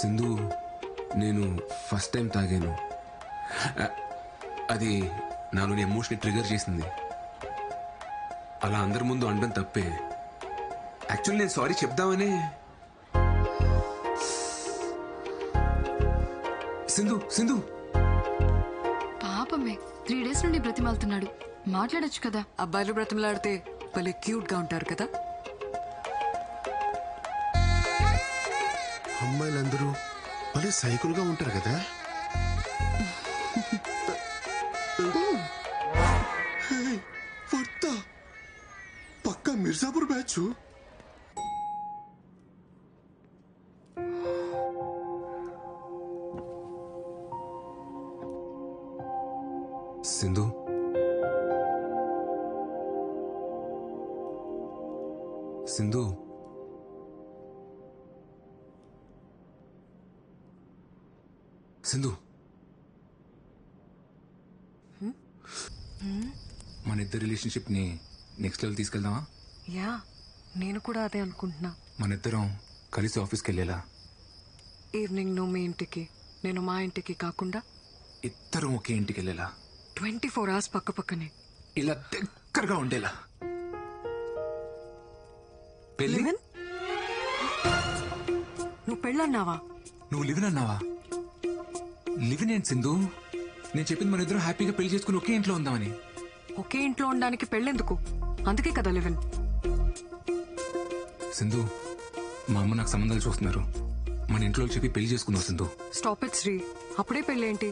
సింధు నేను ఫస్ట్ టైం తాగాను, అది నాలోని ఎమోషన్ ట్రిగర్ చేసింది. అలా అందరి ముందు అనడం తప్పే. యాక్చువల్లీ నేను సారీ చెప్దామని. సింధు సింధు పాపమే 3 days నుండి బ్రతిమాలుతున్నాడు, మాట్లాడొచ్చు కదా. అబ్బాయిలు బ్రతిమలాడితే భలే క్యూట్ గా ఉంటారు కదా. అమ్మాయిలందరూ భలే సైకిల్ గా ఉంటారు కదా. వర్త పక్కా మిర్జాపూర్ బ్యాచ్. సింధు సింధు సింధు మన ఇద్దరు రిలేషన్షిప్ ని నెక్స్ట్ లెవెల్ తీసుకెళ్దామా? యా, నేను కూడా అదే అనుకుంటున్నా. మన ఇద్దరం కలిసి ఆఫీస్కి వెళ్ళేలా. ఈవినింగ్ నువ్వు మీ ఇంటికి, నేను మా ఇంటికి కాకుండా ఇద్దరం ఒకే ఇంటికి వెళ్ళేలా. 24 hours పక్క పక్కనే, ఇలా దగ్గరగా ఉండేలా. పెళ్ళి నువ్వు పెళ్ళన్నావా? నువ్వు లివిన్ అన్నావా? లివిన్ ఏంటి సింధు? నేను చెప్పింది మన ఇద్దరం హ్యాపీగా పెళ్లి చేసుకుని ఒకే ఇంట్లో ఉందామని. ఒకే ఇంట్లో ఉండడానికి పెళ్ళెందుకు? అందుకే కదా లివిన్. సింధు మా అమ్మ నాకు సంబంధాలు చూస్తున్నారు, మన ఇంట్లో చెప్పి పెళ్లి చేసుకుందాం సింధు. స్టాప్ ఇట్ శ్రీ, అప్పుడే పెళ్ళేంటి?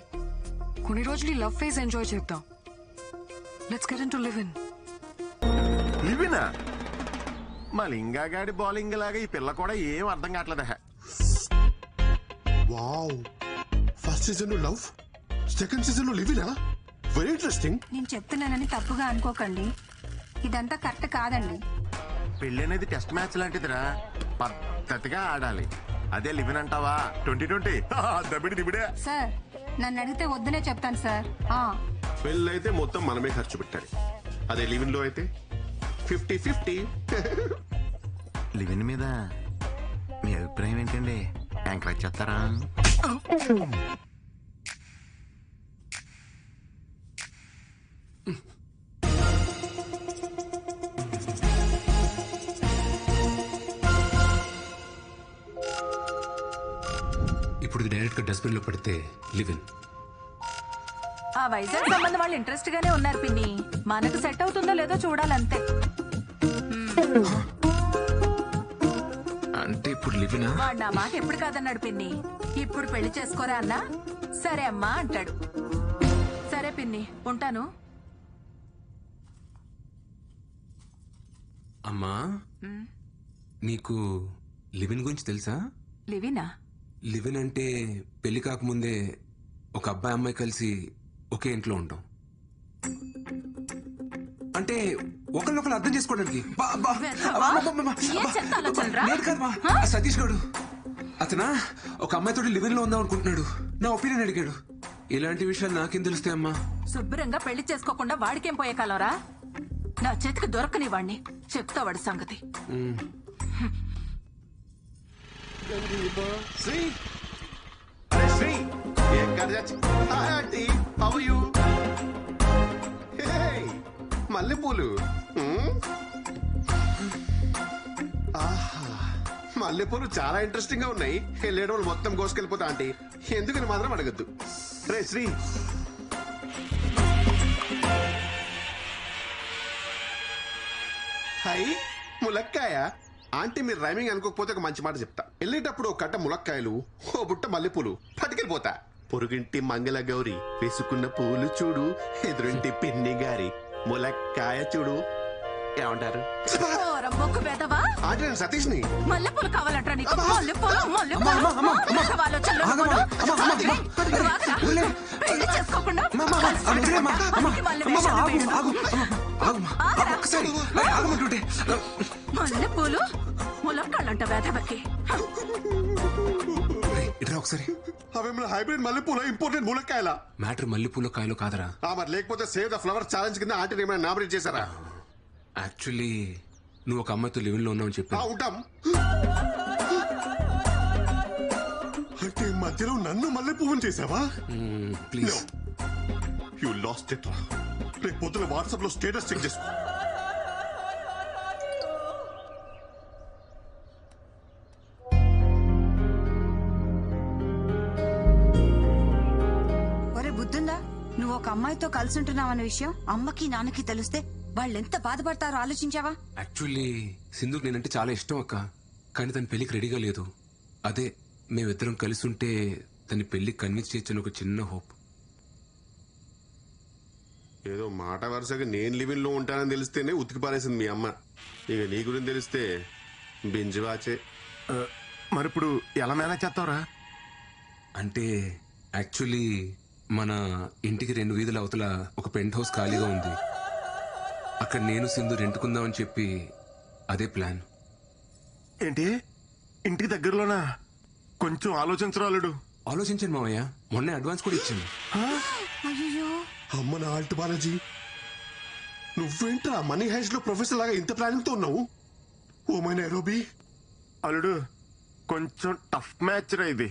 కొన్ని రోజులు లవ్ ఫేజ్ ఎంజాయ్ చేద్దాం. Let's get into live in. లివినా? మా లింగాగాడి బౌలింగ్ లాగా ఈ పిల్ల కూడా ఏం అర్థం కావట్లేదా? వావ్, ఫస్ట్ సీజన్ లో లవ్, సెకండ్ సీజన్ లో లివినా? Very interesting. నేను చెప్తున్నానని తప్పుగా అనుకోకండి, ఇదంతా కరెక్ట్ కాదండి. పెళ్లి అనేది టెస్ట్ మ్యాచ్ లాంటిదిరా, పద్ధతిగా ఆడాలి. అదే లివిన్ అంటావా 2020 దబిడి దిబిడే. సార్ నన్ను అడిగితే వద్దనే చెప్తాను సార్. పెళ్ళైతే మొత్తం మనమే ఖర్చు పెట్టాలి, అదే లివిన్ లో అయితే 50-50. లివిన్ మీద మీ అభిప్రాయం ఏంటండి? ఎంకరేజ్ చేస్తారా? ఇప్పుడు డైరెక్ట్ గా డస్ట్బిన్ లో పడితే లివిన్. ఆ వైజాగ్ సంబంధం వాళ్ళు ఇంట్రెస్ట్ గానే ఉన్నారు పిన్ని, మనకు సెట్ అవుతుందో లేదో చూడాలంతే. అంటే ఇప్పుడు లివినా? వాడు నా మాట ఎప్పుడు కాదన్నాడు పిన్ని. ఇప్పుడు పెళ్లి చేసుకోరా అన్నా సరే అమ్మా అంటాడు. సరే పిన్ని ఉంటాను. అమ్మా నీకు లివిన్ గురించి తెలుసా? లివినా? లివిన్ అంటే పెళ్లి కాకముందే ఒక అబ్బాయి అమ్మాయి కలిసి ఒకే ఇంట్లో ఉంటాం. అంటే ఒకరినొకరు అర్థం చేసుకోవడానికి. సతీష్ గడు అతనా ఒక అమ్మాయితో లివిన్ లో ఉందాం అనుకుంటున్నాడు. నా ఒపీనియన్ అడిగాడు. ఇలాంటి విషయాలు నాకేం తెలుస్తాయి అమ్మా? శుభ్రంగా పెళ్లి చేసుకోకుండా వాడికేం పోయే కాలరా? నా చేతికి దొరకని వాడిని చెప్తా వాడి సంగతి. శ్రీ, అరే శ్రీ, ఎక్కడ చచ్చి? Hi aunty, how are you? Hey, మల్లెపూలు. ఆహా, మల్లెపూలు చాలా ఇంట్రెస్టింగ్ గా ఉన్నాయి. వెళ్ళేటప్పుడు మొత్తం కోసుకెళ్ళిపోతా ఆంటీ. ఎందుకని మాత్రం అడగద్దు. రే శ్రీ, హై ములక్కాయ. ఆంటీ మీరు రైమింగ్ అనుకోకపోతే ఒక మంచి మాట చెప్తా. వెళ్ళేటప్పుడు ఒక కట్ట ములక్కాయలు, ఓ బుట్ట మల్లెపూలు పట్టుకెళ్ళిపోతా. పొరుగింటి మంగళ గౌరి వేసుకున్న పూలు చూడు, ఎదురింటి పిన్ని గారి ములక్కాయ చూడు. ఏమంటారు? సతీష్ ని మల్లెపూలు కావాలంటారా నీకు? పెళ్లి చేసుకోకుండా మల్లెపూలు ములక్కాళ్ళంట వేదవకి. ఒకసారి అవేమన్నా హైబ్రిడ్ మల్లెపూల ఇంపోర్టెడ్ ములక్కాయల? మ్యాటర్ మల్లెపూల కాయలు కాదరా. మరి లేకపోతే సేవ్ ద ఫ్లవర్ ఛాలెంజ్ కింద ఆంటీని ఏమైనా నామినేట్ చేశారా? యాక్చువల్లీ నువ్వు ఒక అమ్మాయితో లివింగ్ లో ఉన్నావు చెప్పి ఉంటాం. అంటే మధ్యలో నన్ను మల్లె పువ్వుని చేసావా? ప్లీజ్. యు లాస్ట్ ఇట్ రా. రేపు పొద్దున వాట్సాప్ లో స్టేటస్ చెక్ చేసుకో. ఒరే బుద్ధుందా, నువ్వు ఒక అమ్మాయితో కలిసి ఉంటున్నావన్న విషయం అమ్మకి నాన్నకి తెలిస్తే వాళ్ళెంత బాధపడతారో ఆలోచించావా? యాక్చువల్లీ సింధుకు నేనంటే చాలా ఇష్టం అక్క, కానీ తన పెళ్లికి రెడీగా లేదు. అదే మేమిద్దరం కలిసి ఉంటే తన పెళ్లికి కన్విన్స్ చేయొచ్చని ఒక చిన్న హోప్. ఏదో మాట వరుసగా నేను లివింగ్ లో ఉంటానని తెలిస్తేనే ఉతికి పారేసింది మీ అమ్మ. ఇక నీ గురించి తెలిస్తే బింజువాచే. మరి ఇప్పుడు ఎలా మేనేజ్ చేస్తావురా? అంటే యాక్చువల్లీ మన ఇంటికి 2 వీధుల అవతల ఒక పెంట్ హౌస్ ఖాళీగా ఉంది. అక్కడ నేను సింధు రెంటుకుందామని చెప్పి అదే ప్లాన్. ఏంటి ఇంటికి దగ్గరలోనా? కొంచెం ఆలోచించరాలుడు. ఆలోచించాను మావయ్య, మొన్న అడ్వాన్స్ కూడా ఇచ్చాను. అమ్మ నా ఆల్ట్ బాలాజీ, నువ్వేంట్రా మనీ హైస్ట్ లో ప్రొఫెసర్ లాగా ఇంత ప్లానింగ్ తో ఉన్నావు? Oh my Nairobi. అల్లుడు కొంచెం టఫ్ మ్యాచ్ రా ఇది.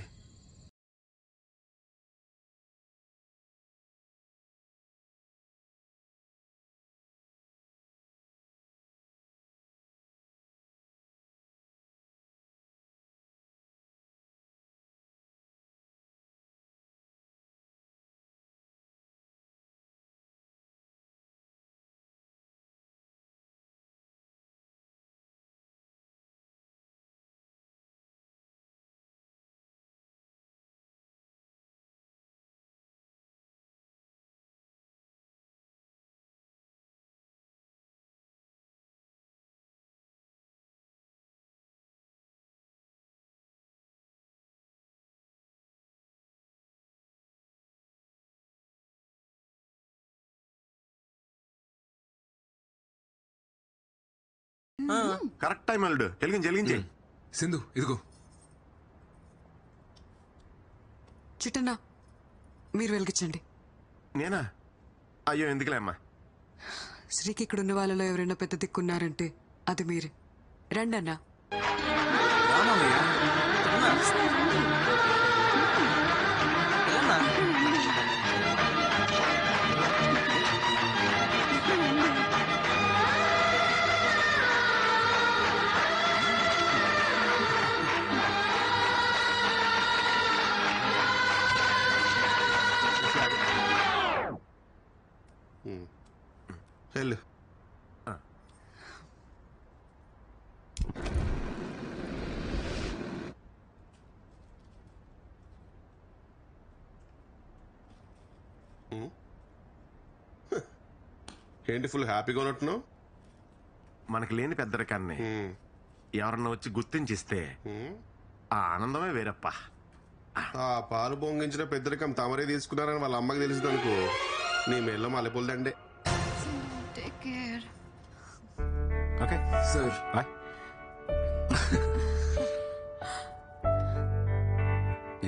కరెక్ట్ టైం అల్లుడు. వెలిగించి సింధు ఇదిగో. చిట్టన్నా మీరు వెలిగించండి. నేనా? అయ్యో ఎందుకులే అమ్మా. శ్రీకి ఇక్కడ ఉన్న వాళ్ళలో ఎవరైనా పెద్ద దిక్కున్నారంటే అది మీరే. రండి అన్నా. వెళ్ళు. ఏంటి ఫుల్ హ్యాపీగా ఉన్నట్టున్నావు? మనకి లేని పెద్దరికాన్ని ఎవరన్నా వచ్చి గుర్తించిస్తే ఆ ఆనందమే వేరప్ప. ఆ పాలు పొంగించిన పెద్దరికం తమరే తీసుకున్నారని వాళ్ళ అమ్మకి తెలిసింది అనుకో, నీ మెల్ల మల్లెపూలదండే. Okay sir bye.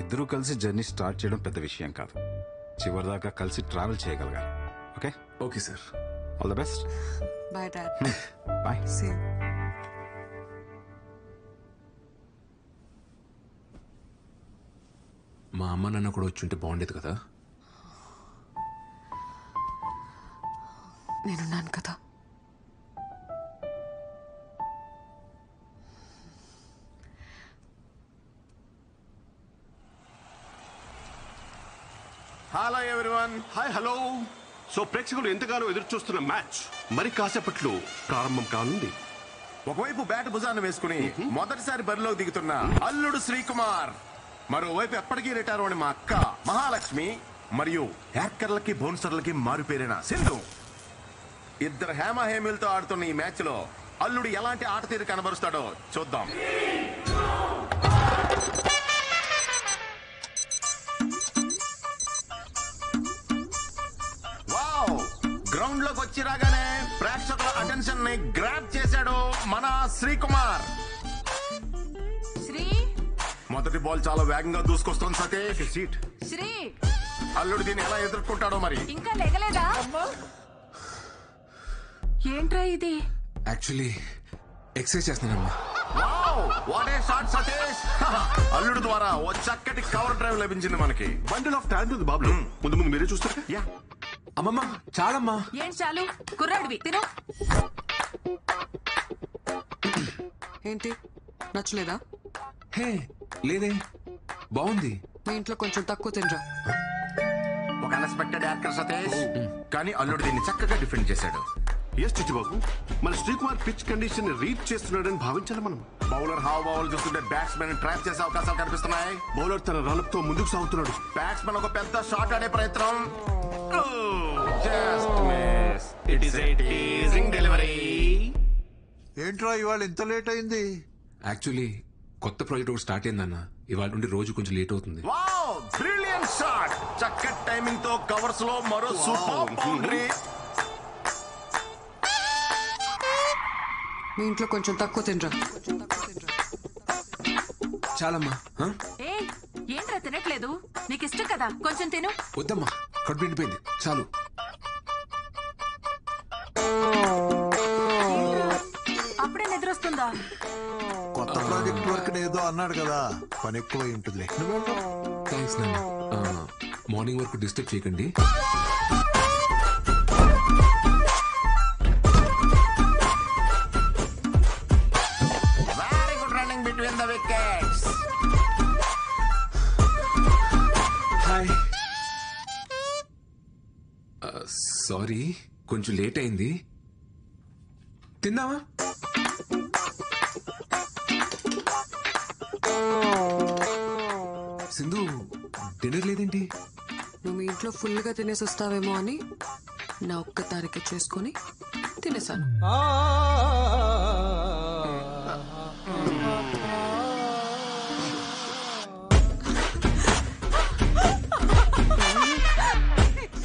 ఇద్దరూ కలిసి జర్నీ స్టార్ట్ చేయడం పెద్ద విషయం కాదు, చివరిదాకా కలిసి ట్రావెల్ చేయగలగాలి. Okay okay sir, all the best. Bye dad. Bye. Same. మా అమ్మ నాన్న కూడా వచ్చి ఉంటే బాగుండేది కదా. నేనున్నాను కదా. Hello everyone. Hi hello. So ప్రేక్షకులు ఎంతగానో ఎదురు చూస్తున్న మ్యాచ్ మరి కాసేపట్లో ప్రారంభం కానుంది. ఒకవైపు బ్యాట్ భుజాన్ని వేసుకుని మొదటిసారి బరిలోకి దిగుతున్న అల్లుడు శ్రీకుమార్, మరోవైపు ఎప్పటికీ రిటైర్ అని మా అక్క మహాలక్ష్మి, మరియు హ్యాకర్లకి బౌన్సర్లకి మారుపేరిన సింధు. ఇద్దరు హేమహేమిలతో ఆడుతున్న ఈ మ్యాచ్ లో అల్లుడు ఎలాంటి ఆట తీరు కనబరుస్తాడో చూద్దాం. వావ్, గ్రౌండ్ లోకి వచ్చి రాగానే ప్రేక్షకుల అటెన్షన్ ని గ్రాప్ చేశాడు మన శ్రీకుమార్. శ్రీ మొదటి బాల్ చాలా వేగంగా దూసుకొస్తుంది సతీష్. సీట్ శ్రీ అల్లుడు దీన్ని ఎలా ఎదుర్కొంటాడో మరి. ఇంకా లేగలేదా? ఏంట్రా ఇది? యాక్చువల్లీ ఎక్సర్సైజ్ చేస్తున్నానమ్మా. Wow, what a shot Satish. అల్లుడు ద్వారా ఓ చక్కటి కవర్ డ్రైవ్ లభించింది మనకి. బండిల్ ఆఫ్ టాలెంట్ ఉంది బాబు. ముందు ముందు మీరే చూస్తారు. యా అమ్మమ్మ చాలమ్మా. ఏం చాలు? కుర్రాడివి తిను. ఏంటి నచ్చలేదా? హే లేదే, బాగుంది. మీ ఇంట్లో కొంచెం తక్కువ తినరా. ఒక అన్ఎక్స్పెక్టెడ్ యాక్టర్ సతీష్, కానీ అల్లుడు దీన్ని చక్కగా డిఫెండ్ చేశాడు. ఎస్ చిట్టిబాబు, మన శ్రీకుమార్ పిచ్ కండిషన్ ని రీడ్ చేస్తున్నాడని భావించాలి మనం. బౌలర్ హావభావాలు చూస్తుంటే బ్యాట్స్మెన్ ట్రాప్ చేసే అవకాశాలు కనిపిస్తున్నాయి. బౌలర్ తన రన్అప్ తో ముందుకు సాగుతున్నాడు. బ్యాట్స్మెన్ ఒక పెద్ద షాట్ ఆడే ప్రయత్నం. Just miss. It is a teasing delivery. ఏంట్రా ఇవాళ ఇంత లేట్ అయింది? యాక్చువల్లీ కొత్త ప్రాజెక్ట్ ఒకటి స్టార్ట్ అయిందన్న, ఇవాళ నుండి రోజు కొంచెం లేట్ అవుతుంది. Wow, brilliant shot. చక్కటి టైమింగ్ తో కవర్స్ లో మరో సూపర్ బౌండరీ. మీ ఇంట్లో కొంచెం తక్కువ తినరా. చాలమ్మా. ఏ ఏంట్రా తినట్లేదు? నీకు ఇష్టం కదా, కొంచెం తిను. వద్దమ్మా, కడుపు నిండిపోయింది, చాలు. అప్పుడే నిద్రొస్తుందా? కొత్త ప్రాజెక్ట్ వర్క్ ఏదో అన్నాడు కదా, పని ఎక్కువ ఉంటుంది. థ్యాంక్స్ నాన్న. మార్నింగ్ వరకు డిస్టర్బ్ చేయకండి. Very good running between the wickets. Hi. Sorry, కొంచెం లేట్ అయింది. తిన్నావా? సింధు డిన్నర్ లేదేంటి? నువ్వు మీ ఇంట్లో ఫుల్ గా తినేసి వస్తావేమో అని నా ఒక్క తారీఖు చేసుకుని తినేసాను.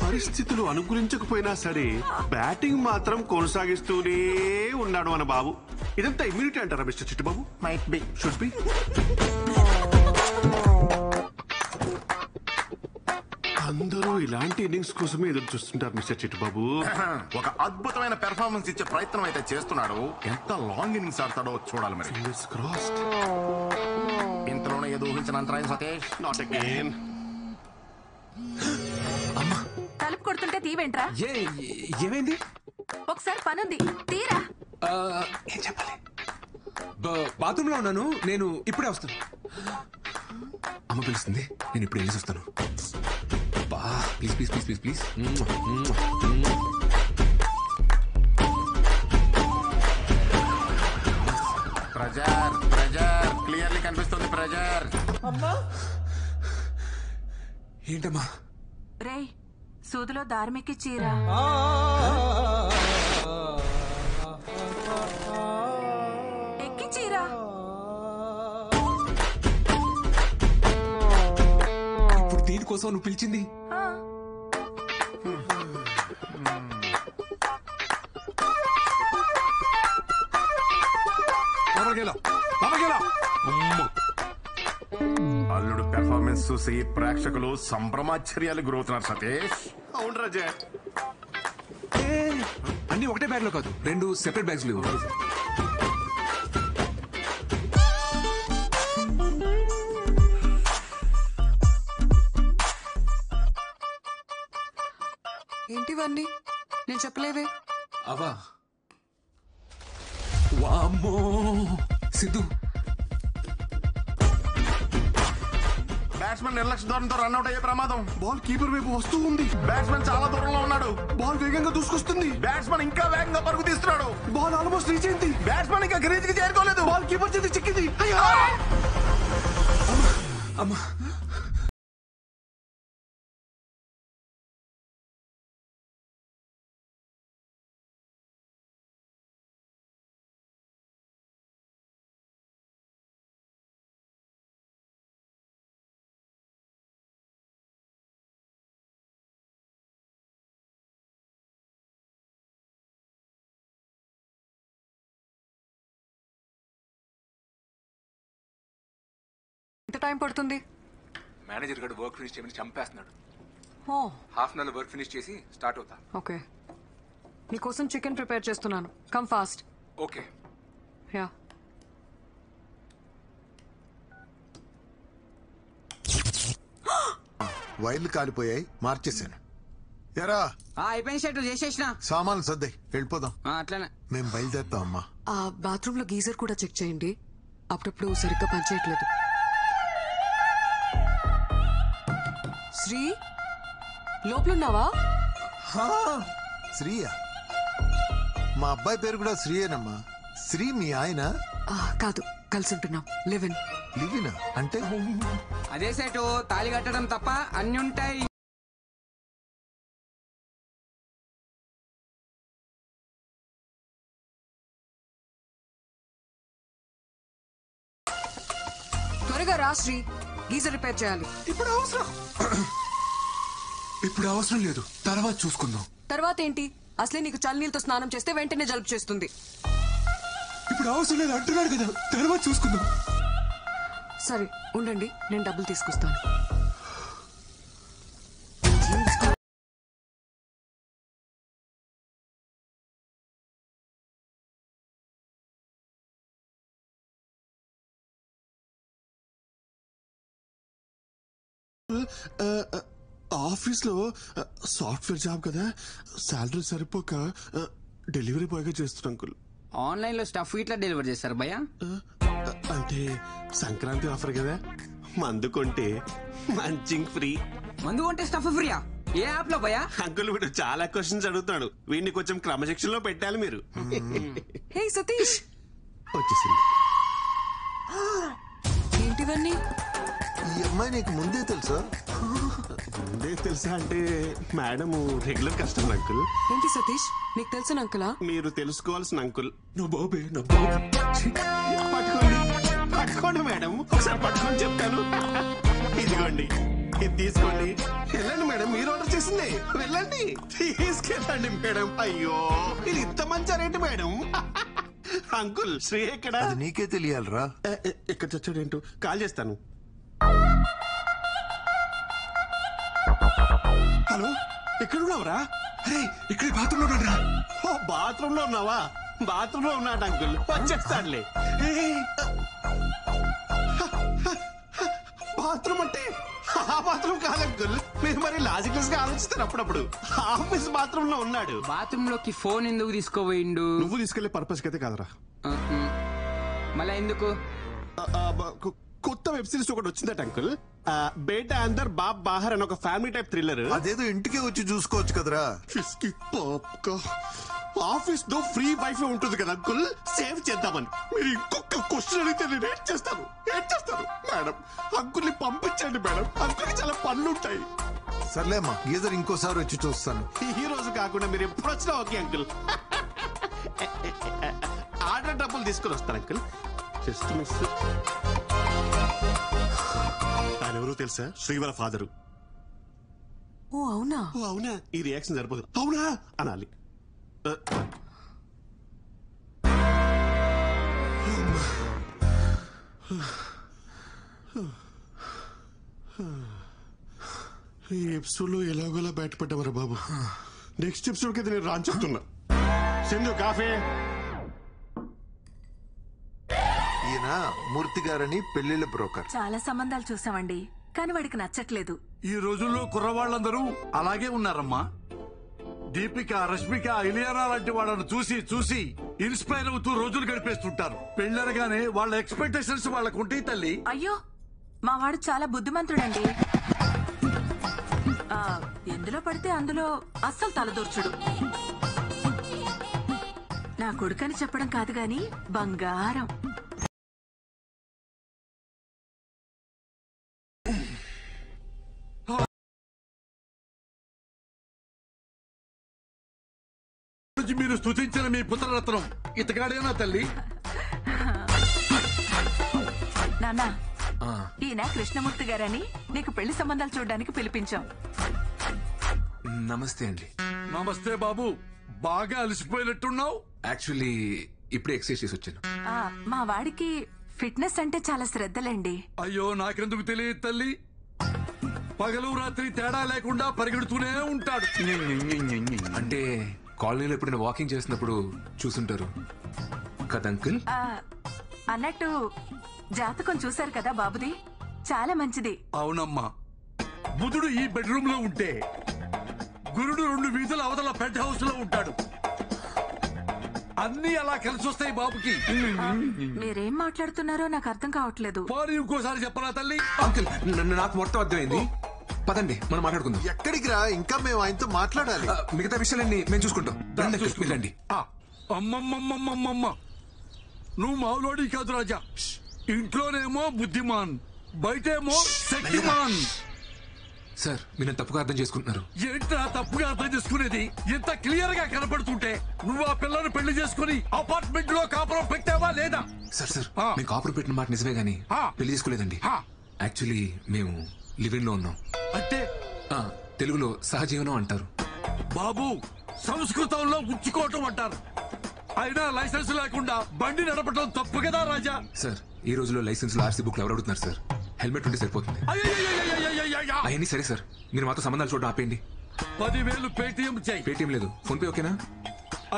పరిస్థితులు అనుకూలించకపోయినా సరే బ్యాటింగ్ మాత్రం కొనసాగిస్తూనే ఉన్నాడు మన బాబు. ఇదంతా ఇమ్యూనిటీ అంటారా mister Chittibabu? Might be, should be. అందరూ ఇలాంటి ఇన్నింగ్స్ కోసమే ఎదురు చూస్తుంటారు మిస్టర్ చిట్టిబాబు. ఒక అద్భుతమైన పెర్ఫార్మెన్స్ ఇచ్చే ప్రయత్నం అయితే చేస్తున్నాడు. ఎంత లాంగ్ ఇన్నింగ్స్ ఆడతాడో చూడాలి మరి. ఇంతలోనే ఏదో ఊహించిన అంతరాయం సతీష్. Not again. తలుపు కొడుతుంటే తీవేంట్రా? ఏమైంది? ఒకసారి పనుంది, తీరా. ఏం చెప్పాలి? బాత్రూమ్ లో ఉన్నాను, నేను ఇప్పుడే వస్తాను. అమ్మ పిలుస్తుంది, నేను ఇప్పుడు వెళ్ళేసి వస్తాను. Please please please please please. Pressure pressure clearly కనిపిస్తుంది. ప్రెజర్. ఏంటమ్మా? రే సూదులో దార్మికి చీరా. ఎక్కి చీరా. ఇప్పుడు దీనికోసం నువ్వు పిలిచింది? అల్లుడు పెర్ఫార్మెన్స్ చూసి ప్రేక్షకులు సంభ్రమాశ్చర్యాలు గురవుతున్నారు సతీష్. అవును రాజా, అన్ని ఒకటే బ్యాగ్ లో కాదు, 2 సెపరేట్ బ్యాగ్స్ లేవు. ఏంటివన్నీ? నేను చెప్పలేవే. అవా వామ్మో సింధు. బ్యాట్స్మెన్ నిర్లక్ష్య ధోరణితో రన్అట్ అయ్యే ప్రమాదం. బాల్ కీపర్ వైపు వస్తూ ఉంది. బ్యాట్స్మెన్ చాలా దూరంలో ఉన్నాడు. బాల్ వేగంగా దూసుకొస్తుంది. బ్యాట్స్మెన్ ఇంకా వేగంగా పరుగు తీస్తున్నాడు. బాల్ ఆల్మోస్ట్ రీచ్ అయింది. బ్యాట్స్మెన్ ఇంకా క్రీజ్ కి చేరుకోలేదు. బాల్ కీపర్ చేతి చిక్కింది. అమ్మా ఎంత టైం పడుతుంది? మేనేజర్ గడు వర్క్ ఫినిష్ చేయమని చంపేస్తున్నాడు. ఓ half an hour work finish చేసి స్టార్ట్ అవుతా. ఓకే, నీకోసం చికెన్ ప్రిపేర్ చేస్తున్నాను. Come fast. ఓకే. యా వైర్లు కాలిపోయాయి, మార్చేశాను. ఎరా అయిపోయిన షర్టు చేసేసిన సామాన్లు సర్దాయి, వెళ్ళిపోదాం. అట్లనే మేము బయలుదేరుతాం అమ్మా. ఆ బాత్రూమ్ లో గీజర్ కూడా చెక్ చేయండి, అప్పుడప్పుడు సరిగ్గా పనిచేయట్లేదు. శ్రీ లోపలున్నావా? శ్రీయా? మా అబ్బాయి పేరు కూడా శ్రీయేనమ్మా. శ్రీ మీ ఆయన? కాదు, కలిసి ఉంటున్నాం. లివిన్. లివినా అంటే? అదే సెటు తాళి కట్టడం తప్ప అన్ని ఉంటాయి. త్వరగా రా శ్రీ, గీజర్ రిపేర్ చేయాలి. ఇప్పుడు అవసరం లేదు, తర్వాత చూసుకుందాం. తర్వాత ఏంటి? అసలే నీకు చల్లనీళ్ళతో స్నానం చేస్తే వెంటనే జలుబు చేస్తుంది. ఇప్పుడు అవసరం లేదు అంటున్నాడు కదా, తర్వాత చూసుకుందాం. సరే ఉండండి, నేను డబ్బులు తీసుకొస్తాను. ఆఫీస్ లో సాఫ్ట్వేర్ జాబ్ కదా, శాలరీ సరిపోక డెలివరీ బాయ్ గా చేస్తున్నా అంకుల్. ఆన్లైన్ లో స్టఫ్ ఇట్లా డెలివర్ చేస్తారు భయ్యా. అంటే సంక్రాంతి ఆఫర్ కదా, మందు కొంటే మంచింగ్ ఫ్రీ. మందు కొంటే స్టఫ్ ఫ్రీయా? ఏ యాప్ లో భయ్యా? అంకుల్ వీడు చాలా క్వశ్చన్స్ అడుగుతాడు, వీడిని కొంచెం క్రమశిక్షణ లో పెట్టాలి మీరు. హే సతీష్, వచ్చేసింది. ఏంటివన్నీ? ఈ అమ్మాయి నీకు ముందే తెలుసా? ముందే తెలుసా అంటే మేడం రెగ్యులర్ కస్టమర్ అంకుల్. ఏంటి సతీష్, నీకు తెలిసిన అంకులా? మీరు తెలుసుకోవాల్సిన అంకుల్. నువ్వు బాబే నా బాబు. పట్టుకోండి పట్టుకోండి మేడం, ఒకసారి పట్టుకొని చెప్తాను. ఇదిగోండి, ఇది తీసుకోండి. వెళ్ళండి మేడం, మీరు ఆర్డర్ చేసింది. వెళ్ళండి, తీసుకెళ్ళండి మేడం. అయ్యో, ఇది ఇంత మంచి రేటు మేడం. అంకుల్ శ్రీ ఎక్కడ? నీకే తెలియాలరా. ఎక్కడ చచ్చాడేంటో, కాల్ చేస్తాను. హలో, ఎక్కడున్నావురా? అరే ఇక్కడ బాత్రూమ్ లో ఉన్నారా? ఓ బాత్రూమ్ లో ఉన్నావా? బాత్రూమ్ లో ఉన్నాడు అంకుల్, వచ్చేస్తాడులే. బాత్రూమ్ అంటే ఆ బాత్రూమ్ కాదు అంకుల్, మీరు మరి లాజికల్స్ గా ఆలోచిస్తారు అప్పుడప్పుడు. ఆఫీస్ బాత్రూమ్ లో ఉన్నాడు. బాత్రూమ్ లోకి ఫోన్ ఎందుకు తీసుకోపోయిండు? నువ్వు తీసుకెళ్లే పర్పస్ అయితే కాదురా. మళ్ళా ఎందుకు? కొత్త వెబ్ సిరీస్ ఒకటి వచ్చిందట అంకుల్, బేటా అందర్ బాబ్ బాహర్ అని ఒక ఫ్యామిలీ టైప్ థ్రిల్లర్. అదేదో ఇంటికే వచ్చి చూసుకోవచ్చు కదరా. ఆఫీస్ లో ఫ్రీ వైఫై ఉంటుంది కదా అంకుల్, సేవ్ చేద్దామని. మీరు ఇంకొక క్వశ్చన్ అడిగితే నేను ఏం చేస్తాను మేడం? అంకుల్ని పంపించండి మేడం, అంకుల్కి చాలా పనులు ఉంటాయి. సర్లేమ్మా, గీజర్ ఇంకోసారి వచ్చి చూస్తాను. ఈ రోజు కాకుండా మీరు ఎప్పుడు వచ్చినా ఓకే అంకుల్. ఆర్డర్ డబ్బులు తీసుకుని వస్తాను అంకుల్. Just miss. ఆయన ఎవరో తెలుసా? శ్రీవర ఫాదరు. ఓ అవునా? ఓ అవునా, ఈ రియాక్షన్ సరిపోదు. అవునా అనాలి. ఈ ఎపిసోడ్ లో ఎలాగోలా బయటపడ్డామరా బాబు. నెక్స్ట్ ఎపిసోడ్ కి నేను రాని చెప్తున్నా. సింధు కాఫీ. ఈయన మూర్తి గారని పెళ్లిళ్ళ బ్రోకర్. చాలా సంబంధాలు చూసామండి, కానీ వాడికి నచ్చట్లేదు. ఈ రోజుల్లో కుర్రవాళ్ళందరూ అలాగే ఉన్నారమ్మా. దీపిక, రష్మిక, ఇలియానా లాంటి వాళ్ళను చూసి చూసి ఇన్స్పైర్ అవుతూ రోజులు గడిపేస్తుంటారు. పెళ్ళరగానే వాళ్ళ ఎక్స్పెక్టేషన్స్ వాళ్ళకు ఉంటాయి తల్లి. అయ్యో, మా వాడు చాలా బుద్ధిమంతుడండి. ఎందులో పడితే అందులో అస్సలు తలదూర్చుడు. నా కొడుకని చెప్పడం కాదు గాని బంగారం. మీరు స్తుతించిన మీ పుత్రరత్నం ఇతగాడేనా తల్లి? నాన్న, ఈయన కృష్ణమూర్తి గారని నీకు పెళ్లి సంబంధాలు చూడడానికి పిలిపించాం. నమస్తే అండి. నమస్తే బాబు, బాగా అలసిపోయినట్టున్నావు. యాక్చువల్లీ ఇప్పుడే ఎక్సర్సైజ్ చేసి వచ్చాను. మా వాడికి ఫిట్నెస్ అంటే చాలా శ్రద్ధలండి. అయ్యో, నాకెందుకు తెలియదు తల్లి. పగలు రాత్రి తేడా లేకుండా పరిగెడుతూనే ఉంటాడు. అంటే కాలనీలో ఎప్పుడైనా వాకింగ్ చేసినప్పుడు చూసుంటారు కదా అంకుల్? అన్నట్టు జాతకం చూశారు కదా బాబుది, చాలా మంచిది. అవునమ్మా, బుధుడు ఈ బెడ్రూమ్ లో ఉంటే గురుడు 2 వీధుల అవతల పెంట్ హౌస్ లో ఉంటాడు. అన్ని అలా కలిసి వస్తాయి బాబుకి. మీరేం మాట్లాడుతున్నారో నాకు అర్థం కావట్లేదు. పోనీ ఇంకోసారి చెప్పరా తల్లి? అంకుల్, నాకు మొత్తం అర్థమైంది. పదండి మనం మాట్లాడుకుందాం. ఎక్కడికి రా, ఇంకా మేము ఆయనతో మాట్లాడాలి. మిగతా విషయాలన్నీ మేము చూసుకుంటాం. వెళ్ళండి. అమ్మమ్మమ్మమ్మమ్మ, నువ్వు మావులోడి కాదు రాజా. ఇంట్లోనేమో బుద్ధిమాన్, బయటేమో శక్తిమాన్. సార్, మీరు తప్పుగా అర్థం చేసుకుంటున్నారు. ఏంట్రా తప్పుగా అర్థం చేసుకునేది? ఇంత క్లియర్ గా కనపడుతుంటే నువ్వు ఆ పిల్లను పెళ్లి చేసుకుని అపార్ట్మెంట్ లో కాపురం పెట్టావా లేదా? సార్, మేము కాపురం పెట్టిన మాట నిజమే గానీ పెళ్లి చేసుకోలేదండి. యాక్చువల్లీ మేము లివింగ్ లో ఉన్నాం. అంటే తెలుగులో సహజీవనం అంటారు. బాబు, సంస్కృతంలో ఉంచుకోవటం అంటారు. అయినా లైసెన్స్ లేకుండా బండి నడపడం తప్పు కదా రాజా? సార్, ఈ రోజులో లైసెన్స్ లో ఆర్సీ బుక్ ఎవరు అడుగుతున్నారు సార్? హెల్మెట్ ఉంటే సరిపోతుంది. అవన్నీ సరే సార్, మీరు మాతో సంబంధాలు చూడడం ఆపేయండి. 10,000 పేటిఎం చెయ్యి. పేటిఎం లేదు, ఫోన్ పే ఓకేనా?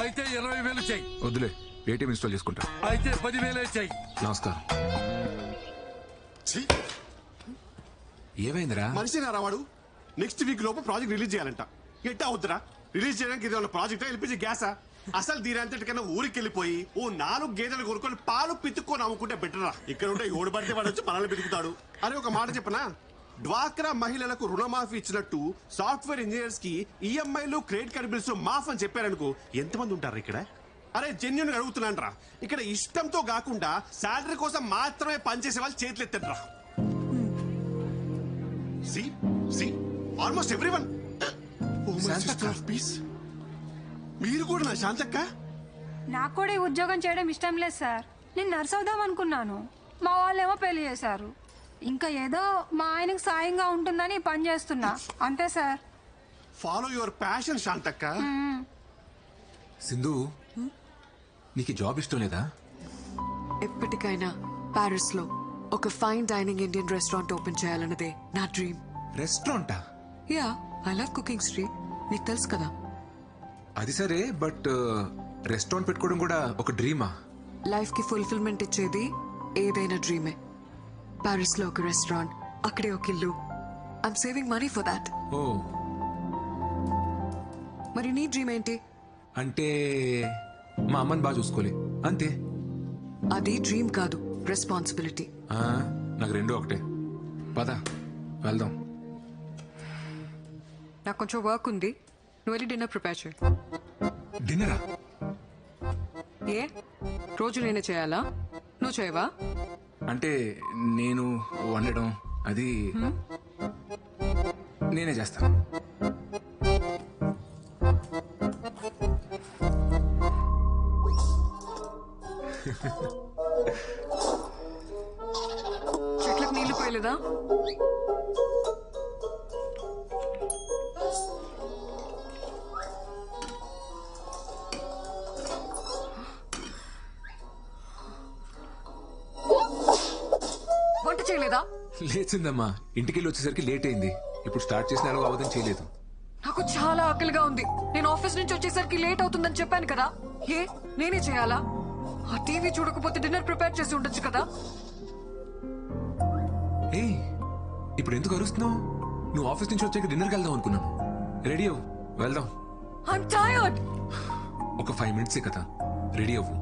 అయితే 20,000 చెయ్యి. వద్దులే, పేటిఎం ఇన్స్టాల్ చేసుకుంటా. అయితే 10,000 చెయ్యి. నమస్కారం. ఏమైందిరా? మనిషి వాడు నెక్స్ట్ వీక్ లోపు ప్రాజెక్ట్ రిలీజ్ చేయాలంట. ఎట్టా అవుతురా? రిలీజ్ చేయడానికి ఇది ప్రాజెక్టా, ఎల్పిజి గ్యాసా? అసలు దీనంతటికన్నా ఊరికి వెళ్ళిపోయి ఓ 4 గేదెలు కొనుక్కొని పాలు పితుక్కొని అమ్ముకుంటే బెటరా. ఇక్కడ ఉంటే ఓడి పడితే వాడు వచ్చి మనల్ని పితుకుతాడు. అరే ఒక మాట చెప్పనా, డ్వాక్రా మహిళలకు రుణమాఫీ ఇచ్చినట్టు సాఫ్ట్వేర్ ఇంజనీర్స్ కి ఈఎంఐలు క్రెడిట్ కార్డ్ బిల్స్ మాఫ్ అని చెప్పారనుకో, ఎంతమంది ఉంటారు ఇక్కడ? అరే జెన్యున్ అడుగుతున్నాను రా, ఇక్కడ ఇష్టంతో కాకుండా శాలరీ కోసం మాత్రమే పనిచేసే వాళ్ళు చేతులు ఎత్తరా. Almost everyone. మీరు కూడా నా శాంతక్క? నాకు కూడా ఈ ఉద్యోగం చేయడం ఇష్టం లేదు సార్. నేను నర్స్ అవుదాం అనుకున్నాను, మా వాళ్ళేమో పెళ్లి చేశారు. ఇంకా ఏదో మా ఆయనకు సాయంగా ఉంటుందని పని చేస్తున్నా, అంతే సార్. ఫాలో యువర్ ప్యాషన్ శాంతక్క. సింధు, నీకు జాబ్ ఇష్టం లేదా? ఎప్పటికైనా పారిస్ లో ఒక fine dining Indian restaurant open చేయాలన్నదే నా డ్రీమ్. రెస్టారెంటా? Yeah, I love cooking Sri, నీకు తెలుసు కదా. అది సరే, బట్ రెస్టారెంట్ పెట్టుకోవడం కూడా ఒక డ్రీమా? లైఫ్ కి ఫుల్ఫిల్మెంట్ ఇచ్చేది ఏదైనా డ్రీమే. పారిస్ లో ఒక రెస్టారెంట్, అక్కడే ఒక ఇల్లు. I'm saving money for that. Oh, మరి నీ డ్రీమ్ ఏంటి? అంటే మా అమ్మని బాగా చూసుకోలే, అంతే. అది డ్రీమ్ కాదు, రెస్పాన్సిబిలిటీ. నాకు రెండు ఒకటే. పద వెళ్దాం. నాకు కొంచెం వర్క్ ఉంది, నువ్వు వెళ్ళి డిన్నర్ ప్రిపేర్ చేయి. డిన్నరా? ఏ రోజు నేనే చేయాలా? నువ్వు చేయవా? అంటే నేను వండడం అది నేనే చేస్తాను. చెట్లకు నీళ్లు పోయలేదా? వంట చేయలేదా? లేచిందమ్మా, ఇంటికి వచ్చేసరికి లేట్ అయింది. ఇప్పుడు స్టార్ట్ చేసిన ఎలాగో అవదని చేయలేదు. నాకు చాలా ఆకలిగా ఉంది. నేను ఆఫీస్ నుంచి వచ్చేసరికి లేట్ అవుతుందని చెప్పాను కదా. ఏ నేనే చేయాలా? ఆ టీవీ చూడకపోతే డిన్నర్ ప్రిపేర్ చేసి ఉండొచ్చు కదా. ఏయ్, ఇప్పుడు ఎందుకు అరుస్తున్నావు? నువ్వు ఆఫీస్ నుంచి వచ్చాక డిన్నర్కి వెళ్దాం అనుకున్నాను. రెడీ అవ్వు, వెళ్దాం. I'm tired. ఒక 5 minutes కదా, రెడీ అవ్వు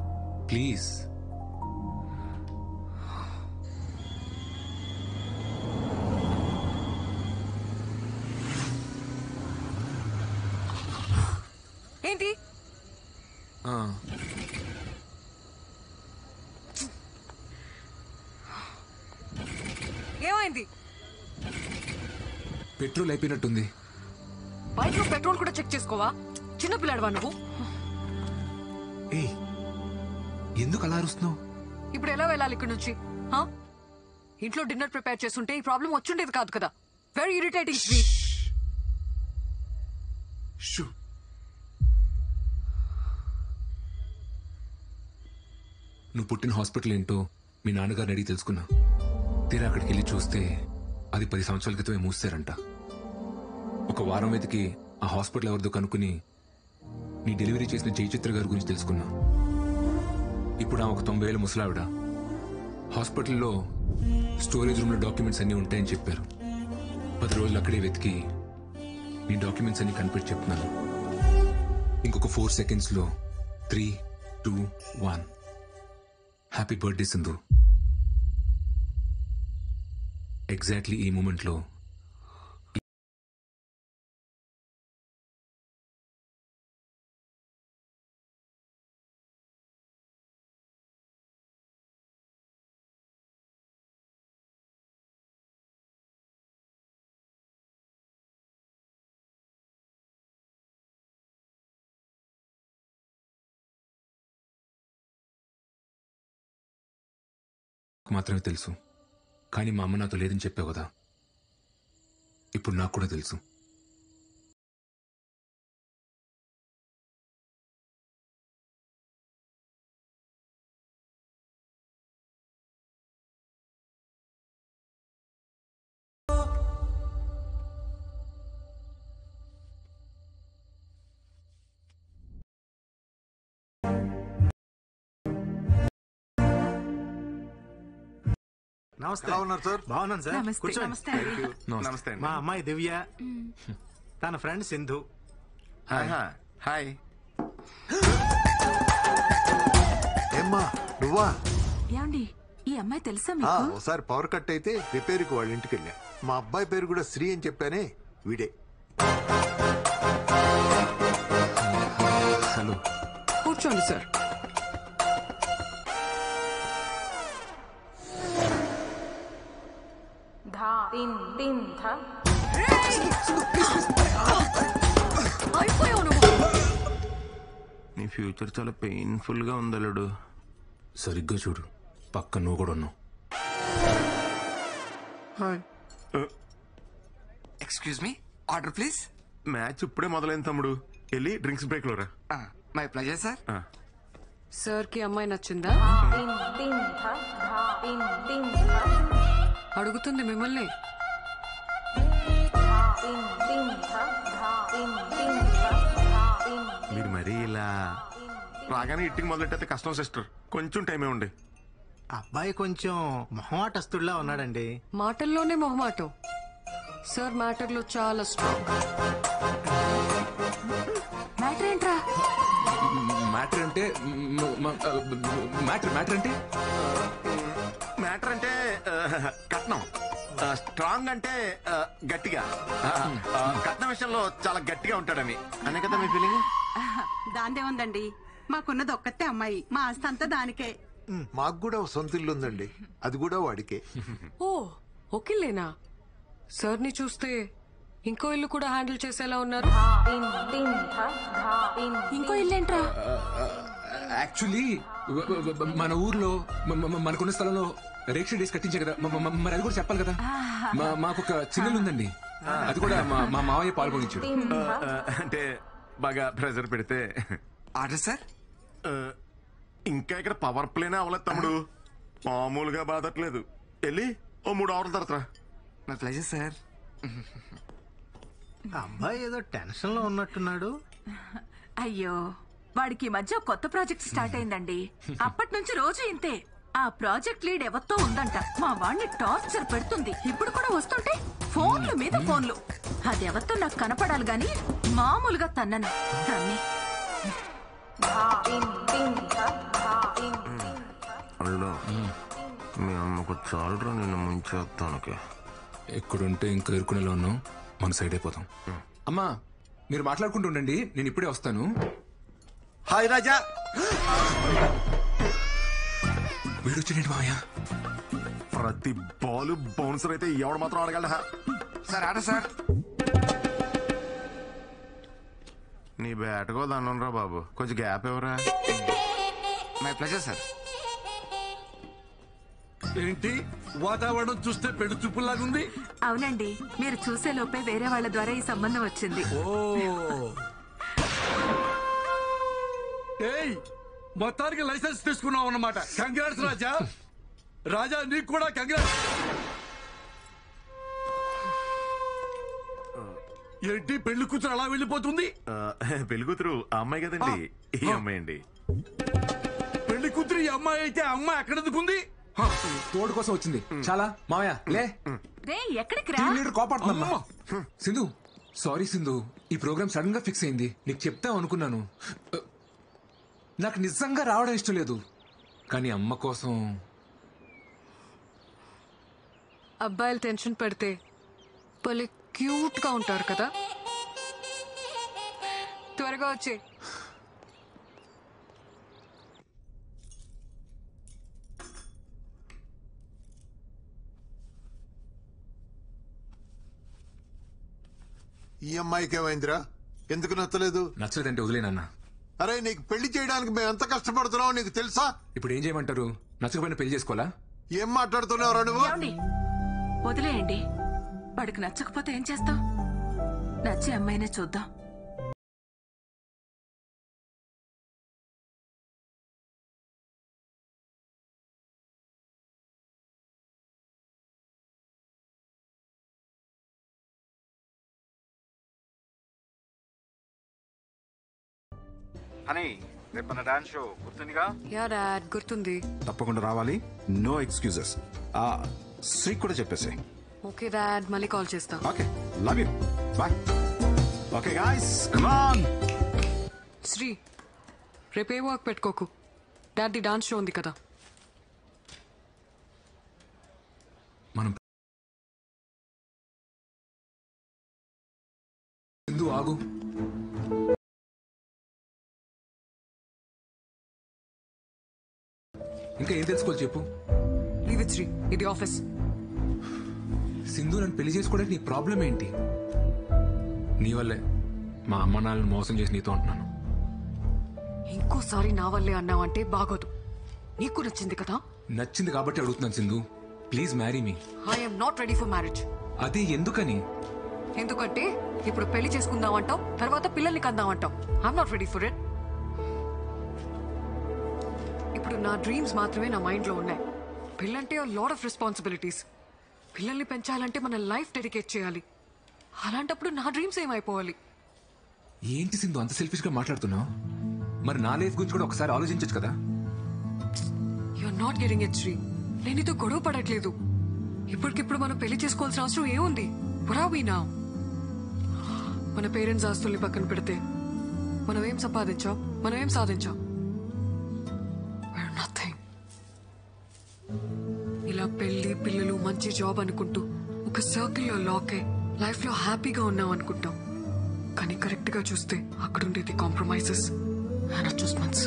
ప్లీజ్. ఏమైంది? పెట్రోల్ అయిపోయినట్టుంది. బైక్ లో పెట్రోల్ కూడా చెక్ చేసుకోవా? చిన్న పిల్లాడవా నువ్వు? ఎందుకు అలా అరుస్తున్నావు? ఇప్పుడు ఎలా వెళ్ళాలి ఇక్కడ నుంచి? ఇంట్లో డిన్నర్ ప్రిపేర్ చేస్తుంటే ఈ ప్రాబ్లం వచ్చుండేది కాదు కదా. Very irritating Sri. నువ్వు పుట్టిన హాస్పిటల్ ఏంటో మీ నాన్నగారిని అడిగి తెలుసుకున్నా. తీరా అక్కడికి వెళ్ళి చూస్తే అది 10 సంవత్సరాల క్రితమే మూసారంట. ఒక వారం వెతికి ఆ హాస్పిటల్ ఎవరిదో కనుక్కుని నీ డెలివరీ చేసిన జయచిత్ర గారి గురించి తెలుసుకున్నా. ఇప్పుడు ఆ ఒక 90 ఏళ్ళ ముసలావిడ హాస్పిటల్లో స్టోరేజ్ రూమ్ లో డాక్యుమెంట్స్ అన్ని ఉంటాయని చెప్పారు. 10 రోజులు అక్కడే వెతికి నీ డాక్యుమెంట్స్ అన్ని కనిపెట్టి చెప్తున్నాను. ఇంకొక 4 seconds లో 3, 2, 1. Happy birthday Sindhu. ఎగ్జాక్ట్లీ ఈ మూమెంట్ లో మాత్రమే తెలుసు. కానీ మా అమ్మ నాతో లేదని చెప్పావు కదా, ఇప్పుడు నాకు కూడా తెలుసు. నమస్తే. ఎలా ఉన్నారు సార్? బాగున్నాను సార్. నమస్తే. కూర్చోండి. నమస్తే. Thank you. నమస్తే అండి. మా అమ్మాయి దివ్య, తన ఫ్రెండ్ సింధు. హాయ్. ఏమ్మా నువ్వా? ఏమండి ఈ అమ్మాయి తెలుసా ఆ, మీకు? ఒకసారి పవర్ కట్ అయితే రిపేర్కి వాళ్ళ ఇంటికి వెళ్ళా. మా అబ్బాయి పేరు కూడా శ్రీ అని చెప్పానే, వీడే. హలో. కూర్చోండి సార్. అయిపోయావు నువ్వు. నీ ఫ్యూచర్ చాలా పెయిన్ఫుల్ గా ఉందలుడు. సరిగ్గా చూడు, పక్క నువ్వు కూడా ఉన్నావు. Excuse me, order please. Match ఇప్పుడే మొదలైంది తమ్ముడు, వెళ్ళి డ్రింక్స్ బ్రేక్ లో రా. My pleasure sir. సార్ కి అమ్మాయి నచ్చిందా? అడుగుతుంది మిమ్మల్ని. మీరు మరీ ఇలా రాగానే ఇట్టింగ్ మొదలెట్టయితే కష్టం సిస్టర్, కొంచెం టైమే ఉండే. అబ్బాయి కొంచెం మొహమాటస్తుడిలా ఉన్నాడండి. మాటల్లోనే మొహమాటం. సార్ మ్యాటర్ లో చాలా స్ట్రాంగ్. మ్యాటర్ ఏంట్రా? మ్యాటర్ అంటే మ్యాటర్ అంటే మ్యాటర్ అంటే కట్నం. స్ట్రాంగ్ అంటే గట్టిగా. కట్నం విషయంలో చాలా గట్టిగా ఉంటాడని అనే కదా మీ ఫీలింగ్. దాందే ఉందండి, మాకున్నది ఒక్కతే అమ్మాయి, మా ఆస్తి అంతా దానికే. మాకు కూడా ఒక సొంత ఇల్లు ఉందండి, అది కూడా వాడికే. ఓ ఓకేలేనా? సార్ ని చూస్తే ఇంకో ఇల్లు కూడా హ్యాండిల్ చేసేలా ఉన్నారు. ఇంకో ఇల్లేంట్రా? యాక్చువల్లీ మన ఊర్లో మనకున్న స్థలంలో రేక్ష డేస్ కట్టించే కదా, మరి అది కూడా చెప్పాలి కదా. మాకు ఒక చిన్నలు ఉందండి, అది కూడా మా మావయ్య పాల్గొనించాడు. అంటే బాగా ప్రెజర్ పెడితే. Order sir. ఇంకా ఇక్కడ పవర్ ప్లేనే అవ్వలేదు తమ్ముడు, మామూలుగా బాధట్లేదు. వెళ్ళి ఓ 3 hours తర్వాత. My pleasure sir. అబ్బాయి ఏదో టెన్షన్ లో ఉన్నట్టున్నాడు. అయ్యో వాడికి ఈ మధ్య కొత్త ప్రాజెక్ట్ స్టార్ట్ అయిందండి. అప్పటి నుంచి రోజు ఇంతే. ఆ ప్రాజెక్ట్ లీడ్ ఎవరితో ఉందంట. మా వాడిని టార్చర్ పెడుతుంది. ఇప్పుడు కూడా వస్తుంటే ఫోన్లు మీద ఫోన్లు. అది ఎవరితో నాకు కనపడాలి గాని మామూలుగా తన్నను. తన్ని అల్లో మీ అమ్మకు చాలరా నిన్ను ముంచేస్తానికి. ఎక్కడుంటే ఇంకా ఎరుకునేలా ఉన్నాం, మన సైడ్ అయిపోతాం. అమ్మా మీరు మాట్లాడుకుంటూ ఉండండి, నేను ఇప్పుడే వస్తాను. హాయ్ రాజా. వీడు వచ్చిండి మావయ్య. ప్రతి బాల్ బౌన్సర్ అయితే ఎవడు మాత్రం ఆడగలడా? సార్ ఆడ సార్. నీ బ్యాట్కో దండంరా బాబు, కొంచెం గ్యాప్ ఎవరా? My pleasure sir. ఏంటి వాతావరణం చూస్తే పెళ్లి చూపులాగుంది? అవునండి, మీరు చూసే లోపే వేరే వాళ్ళ ద్వారా ఈ సంబంధం వచ్చింది. ఏయ్, మొత్తానికి లైసెన్స్ తీసుకున్నావు అన్నమాట. కంగ్రాట్స్ రాజా. రాజా నీకు కూడా కంగ్రాట్స్. ఏంటి పెళ్లి కూతురు అలా వెళ్ళిపోతుంది? పెళ్లి కూతురు ఆ అమ్మాయి కదండి, ఈ అమ్మాయి అండి. పెళ్లి కూతురు ఈ అమ్మాయి అయితే ఆ అమ్మాయి ఎక్కడ ఎందుకుంది? తోడు కోసం వచ్చింది. చాలా మావయ్య లే. ఎక్కడికి టీం లీడర్ కోపాడుతున్నా. సింధు సారీ సింధు, ఈ ప్రోగ్రామ్ సడన్ గా ఫిక్స్ అయింది. నీకు చెప్తాం అనుకున్నాను. నాకు నిజంగా రావడం ఇష్టం లేదు, కానీ అమ్మ కోసం. అబ్బాయిలు టెన్షన్ పెడితే భలే క్యూట్ గా ఉంటారు కదా. త్వరగా వచ్చే. ఈ అమ్మాయికి ఏమైందిరా? ఎందుకు నచ్చలేదు? నచ్చలేదంటే వదిలేనన్నా. అరే నీకు పెళ్లి చేయడానికి మేము ఎంత కష్టపడుతున్నావు నీకు తెలుసా? ఇప్పుడు ఏం చేయమంటారు? నచ్చకపోయినా పెళ్లి చేసుకోవాలా? ఏం మాట్లాడుతున్నావురా నువ్వు? వదిలేయండి, వాడికి నచ్చకపోతే ఏం చేస్తాం? నచ్చే అమ్మాయినే చూద్దాం. అని రేపు మన డాన్స్ షో గుర్తుందిగా? యా డాడ్, గుర్తుంది. తప్పకుండా రావాలి, నో ఎక్స్క్యూజెస్. శ్రీ కూడా చెప్పేసి. ఓకే డాడ్, మళ్ళీ కాల్ చేస్తా. Okay, love you, bye. Okay guys, come on. Sri, రేపే వర్క్ పెట్టుకోకు. డాడీ డాన్స్ షో ఉంది కదా. మనం సింధు ఆగు. ఇంకా ఏం తెలుసుకోవాలి చెప్పు. లీవ్ ఇట్ శ్రీ, ఇది ఆఫీస్. సింధు, నన్ను పెళ్లి చేసుకోవడానికి నీ ప్రాబ్లం ఏంటి? నీ వల్లే మా అమ్మ నాన్నని మోసం చేసి నీతో ఉంటున్నాను. ఇంకోసారి నా వల్లే అన్నావంటే బాగోదు. నీకు నచ్చింది కదా? నచ్చింది కాబట్టి అడుగుతున్నాను Sindhu, please marry me. I'm not ready for marriage. అది ఎందుకని? ఎందుకంటే ఇప్పుడు పెళ్లి చేసుకుందామంటావు, తర్వాత పిల్లల్ని కందామంటావు. I'm not ready for it. ఇప్పుడు నా డ్రీమ్స్ మాత్రమే నా మైండ్లో ఉన్నాయి. పిల్లంటే లాట్ ఆఫ్ రెస్పాన్సిబిలిటీస్. పిల్లల్ని పెంచాలంటే మన లైఫ్ డెడికేట్ చేయాలి. అలాంటప్పుడు నా డ్రీమ్స్ ఏమైపోవాలి? ఏంటి సింధు అంత సెల్ఫిష్ గా మాట్లాడుతున్నావు? మరి నా లైఫ్ గురించి కూడా ఒకసారి ఆలోచించచ్చు కదా. You are not getting it Sri. నేను నీతో గొడవ పడట్లేదు. ఇప్పటికిప్పుడు మనం పెళ్లి చేసుకోవాల్సిన అవసరం ఏముంది? What are we now? మన పేరెంట్స్ ఆస్తుల్ని పక్కన పెడితే మనం ఏం సంపాదించాం, మనం ఏం సాధించాం? నథింగ్. ఇలా పెళ్లి పిల్లలు మంచి జాబ్ అనుకుంటూ ఒక సర్కిల్లో లాక్ అయి లైఫ్ లో హ్యాపీగా ఉన్నాం అనుకుంటాం. కానీ కరెక్ట్ గా చూస్తే అక్కడ ఉండేది compromises and adjustments.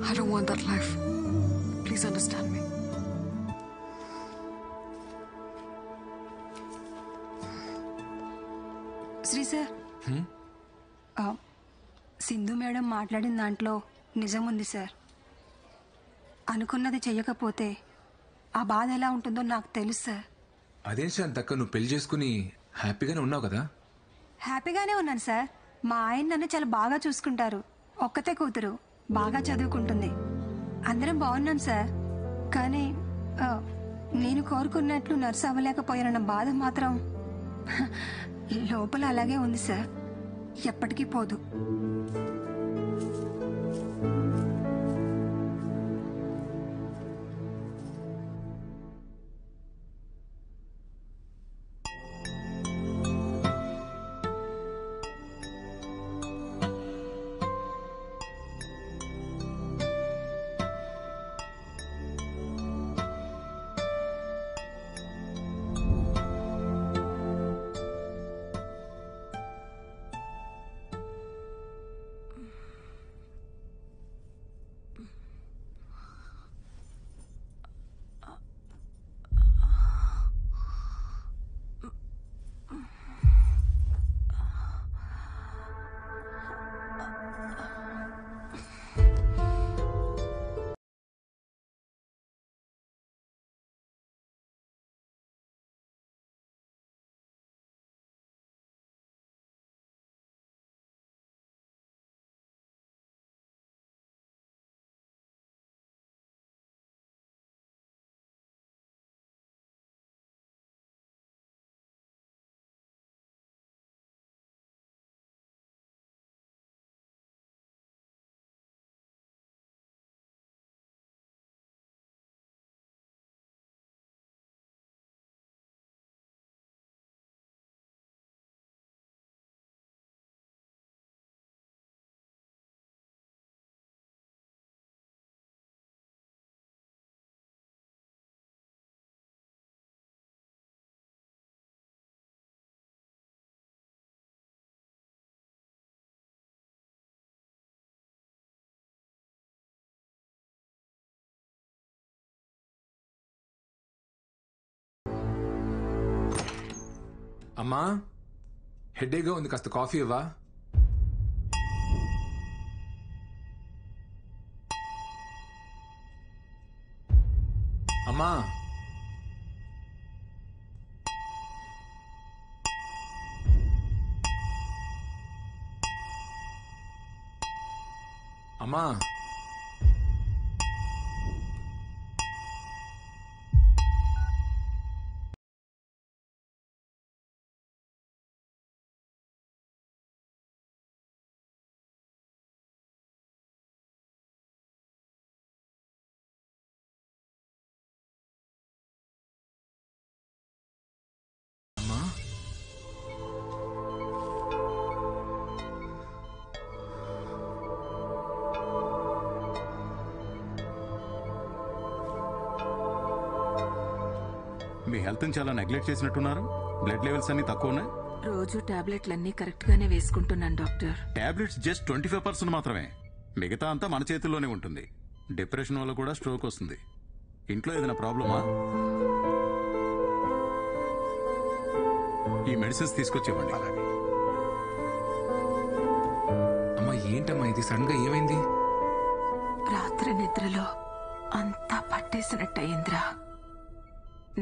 I don't want that life. Please understand me. Sri sir, Sindhu madam మాట్లాడిన దాంట్లో నిజం ఉంది సార్. అనుకున్నది చెయ్యకపోతే ఆ బాధ ఎలా ఉంటుందో నాకు తెలుసు సార్. అదేం శాంతక్క, నువ్వు పెళ్లి చేసుకుని హ్యాపీగానే ఉన్నావు కదా? హ్యాపీగానే ఉన్నాను సార్. మా ఆయన నన్ను చాలా బాగా చూసుకుంటారు. ఒక్కతే కూతురు, బాగా చదువుకుంటుంది. అందరం బాగున్నాం సార్. కానీ నేను కోరుకున్నట్లు నర్సు అవ్వలేకపోయానన్న బాధ మాత్రం లోపల అలాగే ఉంది సార్. ఎప్పటికీ పోదు. అమ్మా హెడేక్గా ఉంది, కాస్త కాఫీ ఇవ్వా? అమ్మా అమ్మా మీ హెల్త్ చాలా నెగ్లెక్ట్ చేసినట్టున్నారు. బ్లడ్ లెవెల్స్ అన్ని తక్కువ ఉన్నాయి. రోజు టాబ్లెట్లన్నీ కరెక్ట్ గానే వేసుకుంటున్నాను డాక్టర్. టాబ్లెట్స్ జస్ట్ 25% మాత్రమే, మిగతా అంతా మన చేతుల్లోనే ఉంటుంది. డిప్రెషన్ వల్ల కూడా స్ట్రోక్ వస్తుంది. ఇంట్లో ఏదైనా ప్రాబ్లమా? ఈ మెడిసిన్స్ తీసుకొచ్చేవ్వండి. అమ్మా ఏంటమ్మా ఇది, సడన్ గా ఏమైంది? రాత్రి నిద్రలో అంతా పట్టేసినట్టయిందిరా.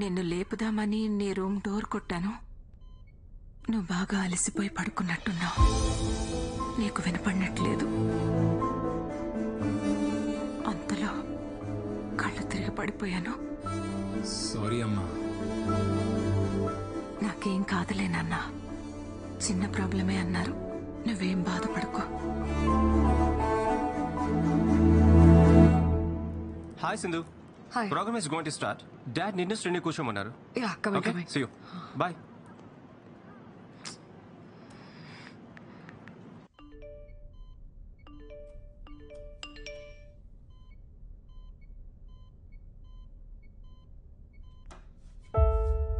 నిన్ను లేపుదామని నీ రూమ్ డోర్ కొట్టాను. నువ్వు బాగా అలసిపోయి పడుకున్నట్టున్నావు. నీకు వినపడినట్లేదు. అంతలో కళ్ళు తిరిగి పడిపోయాను. సారీ అమ్మా. నాకేం కాదులే నాన్న, చిన్న ప్రాబ్లమే అన్నారు. నువ్వేం బాధపడుకో. Hi Sindhu. Hi. Program is going to start. Dad నిన్ను Srini కూర్చోమన్నారు. Yeah, coming. See you. Bye.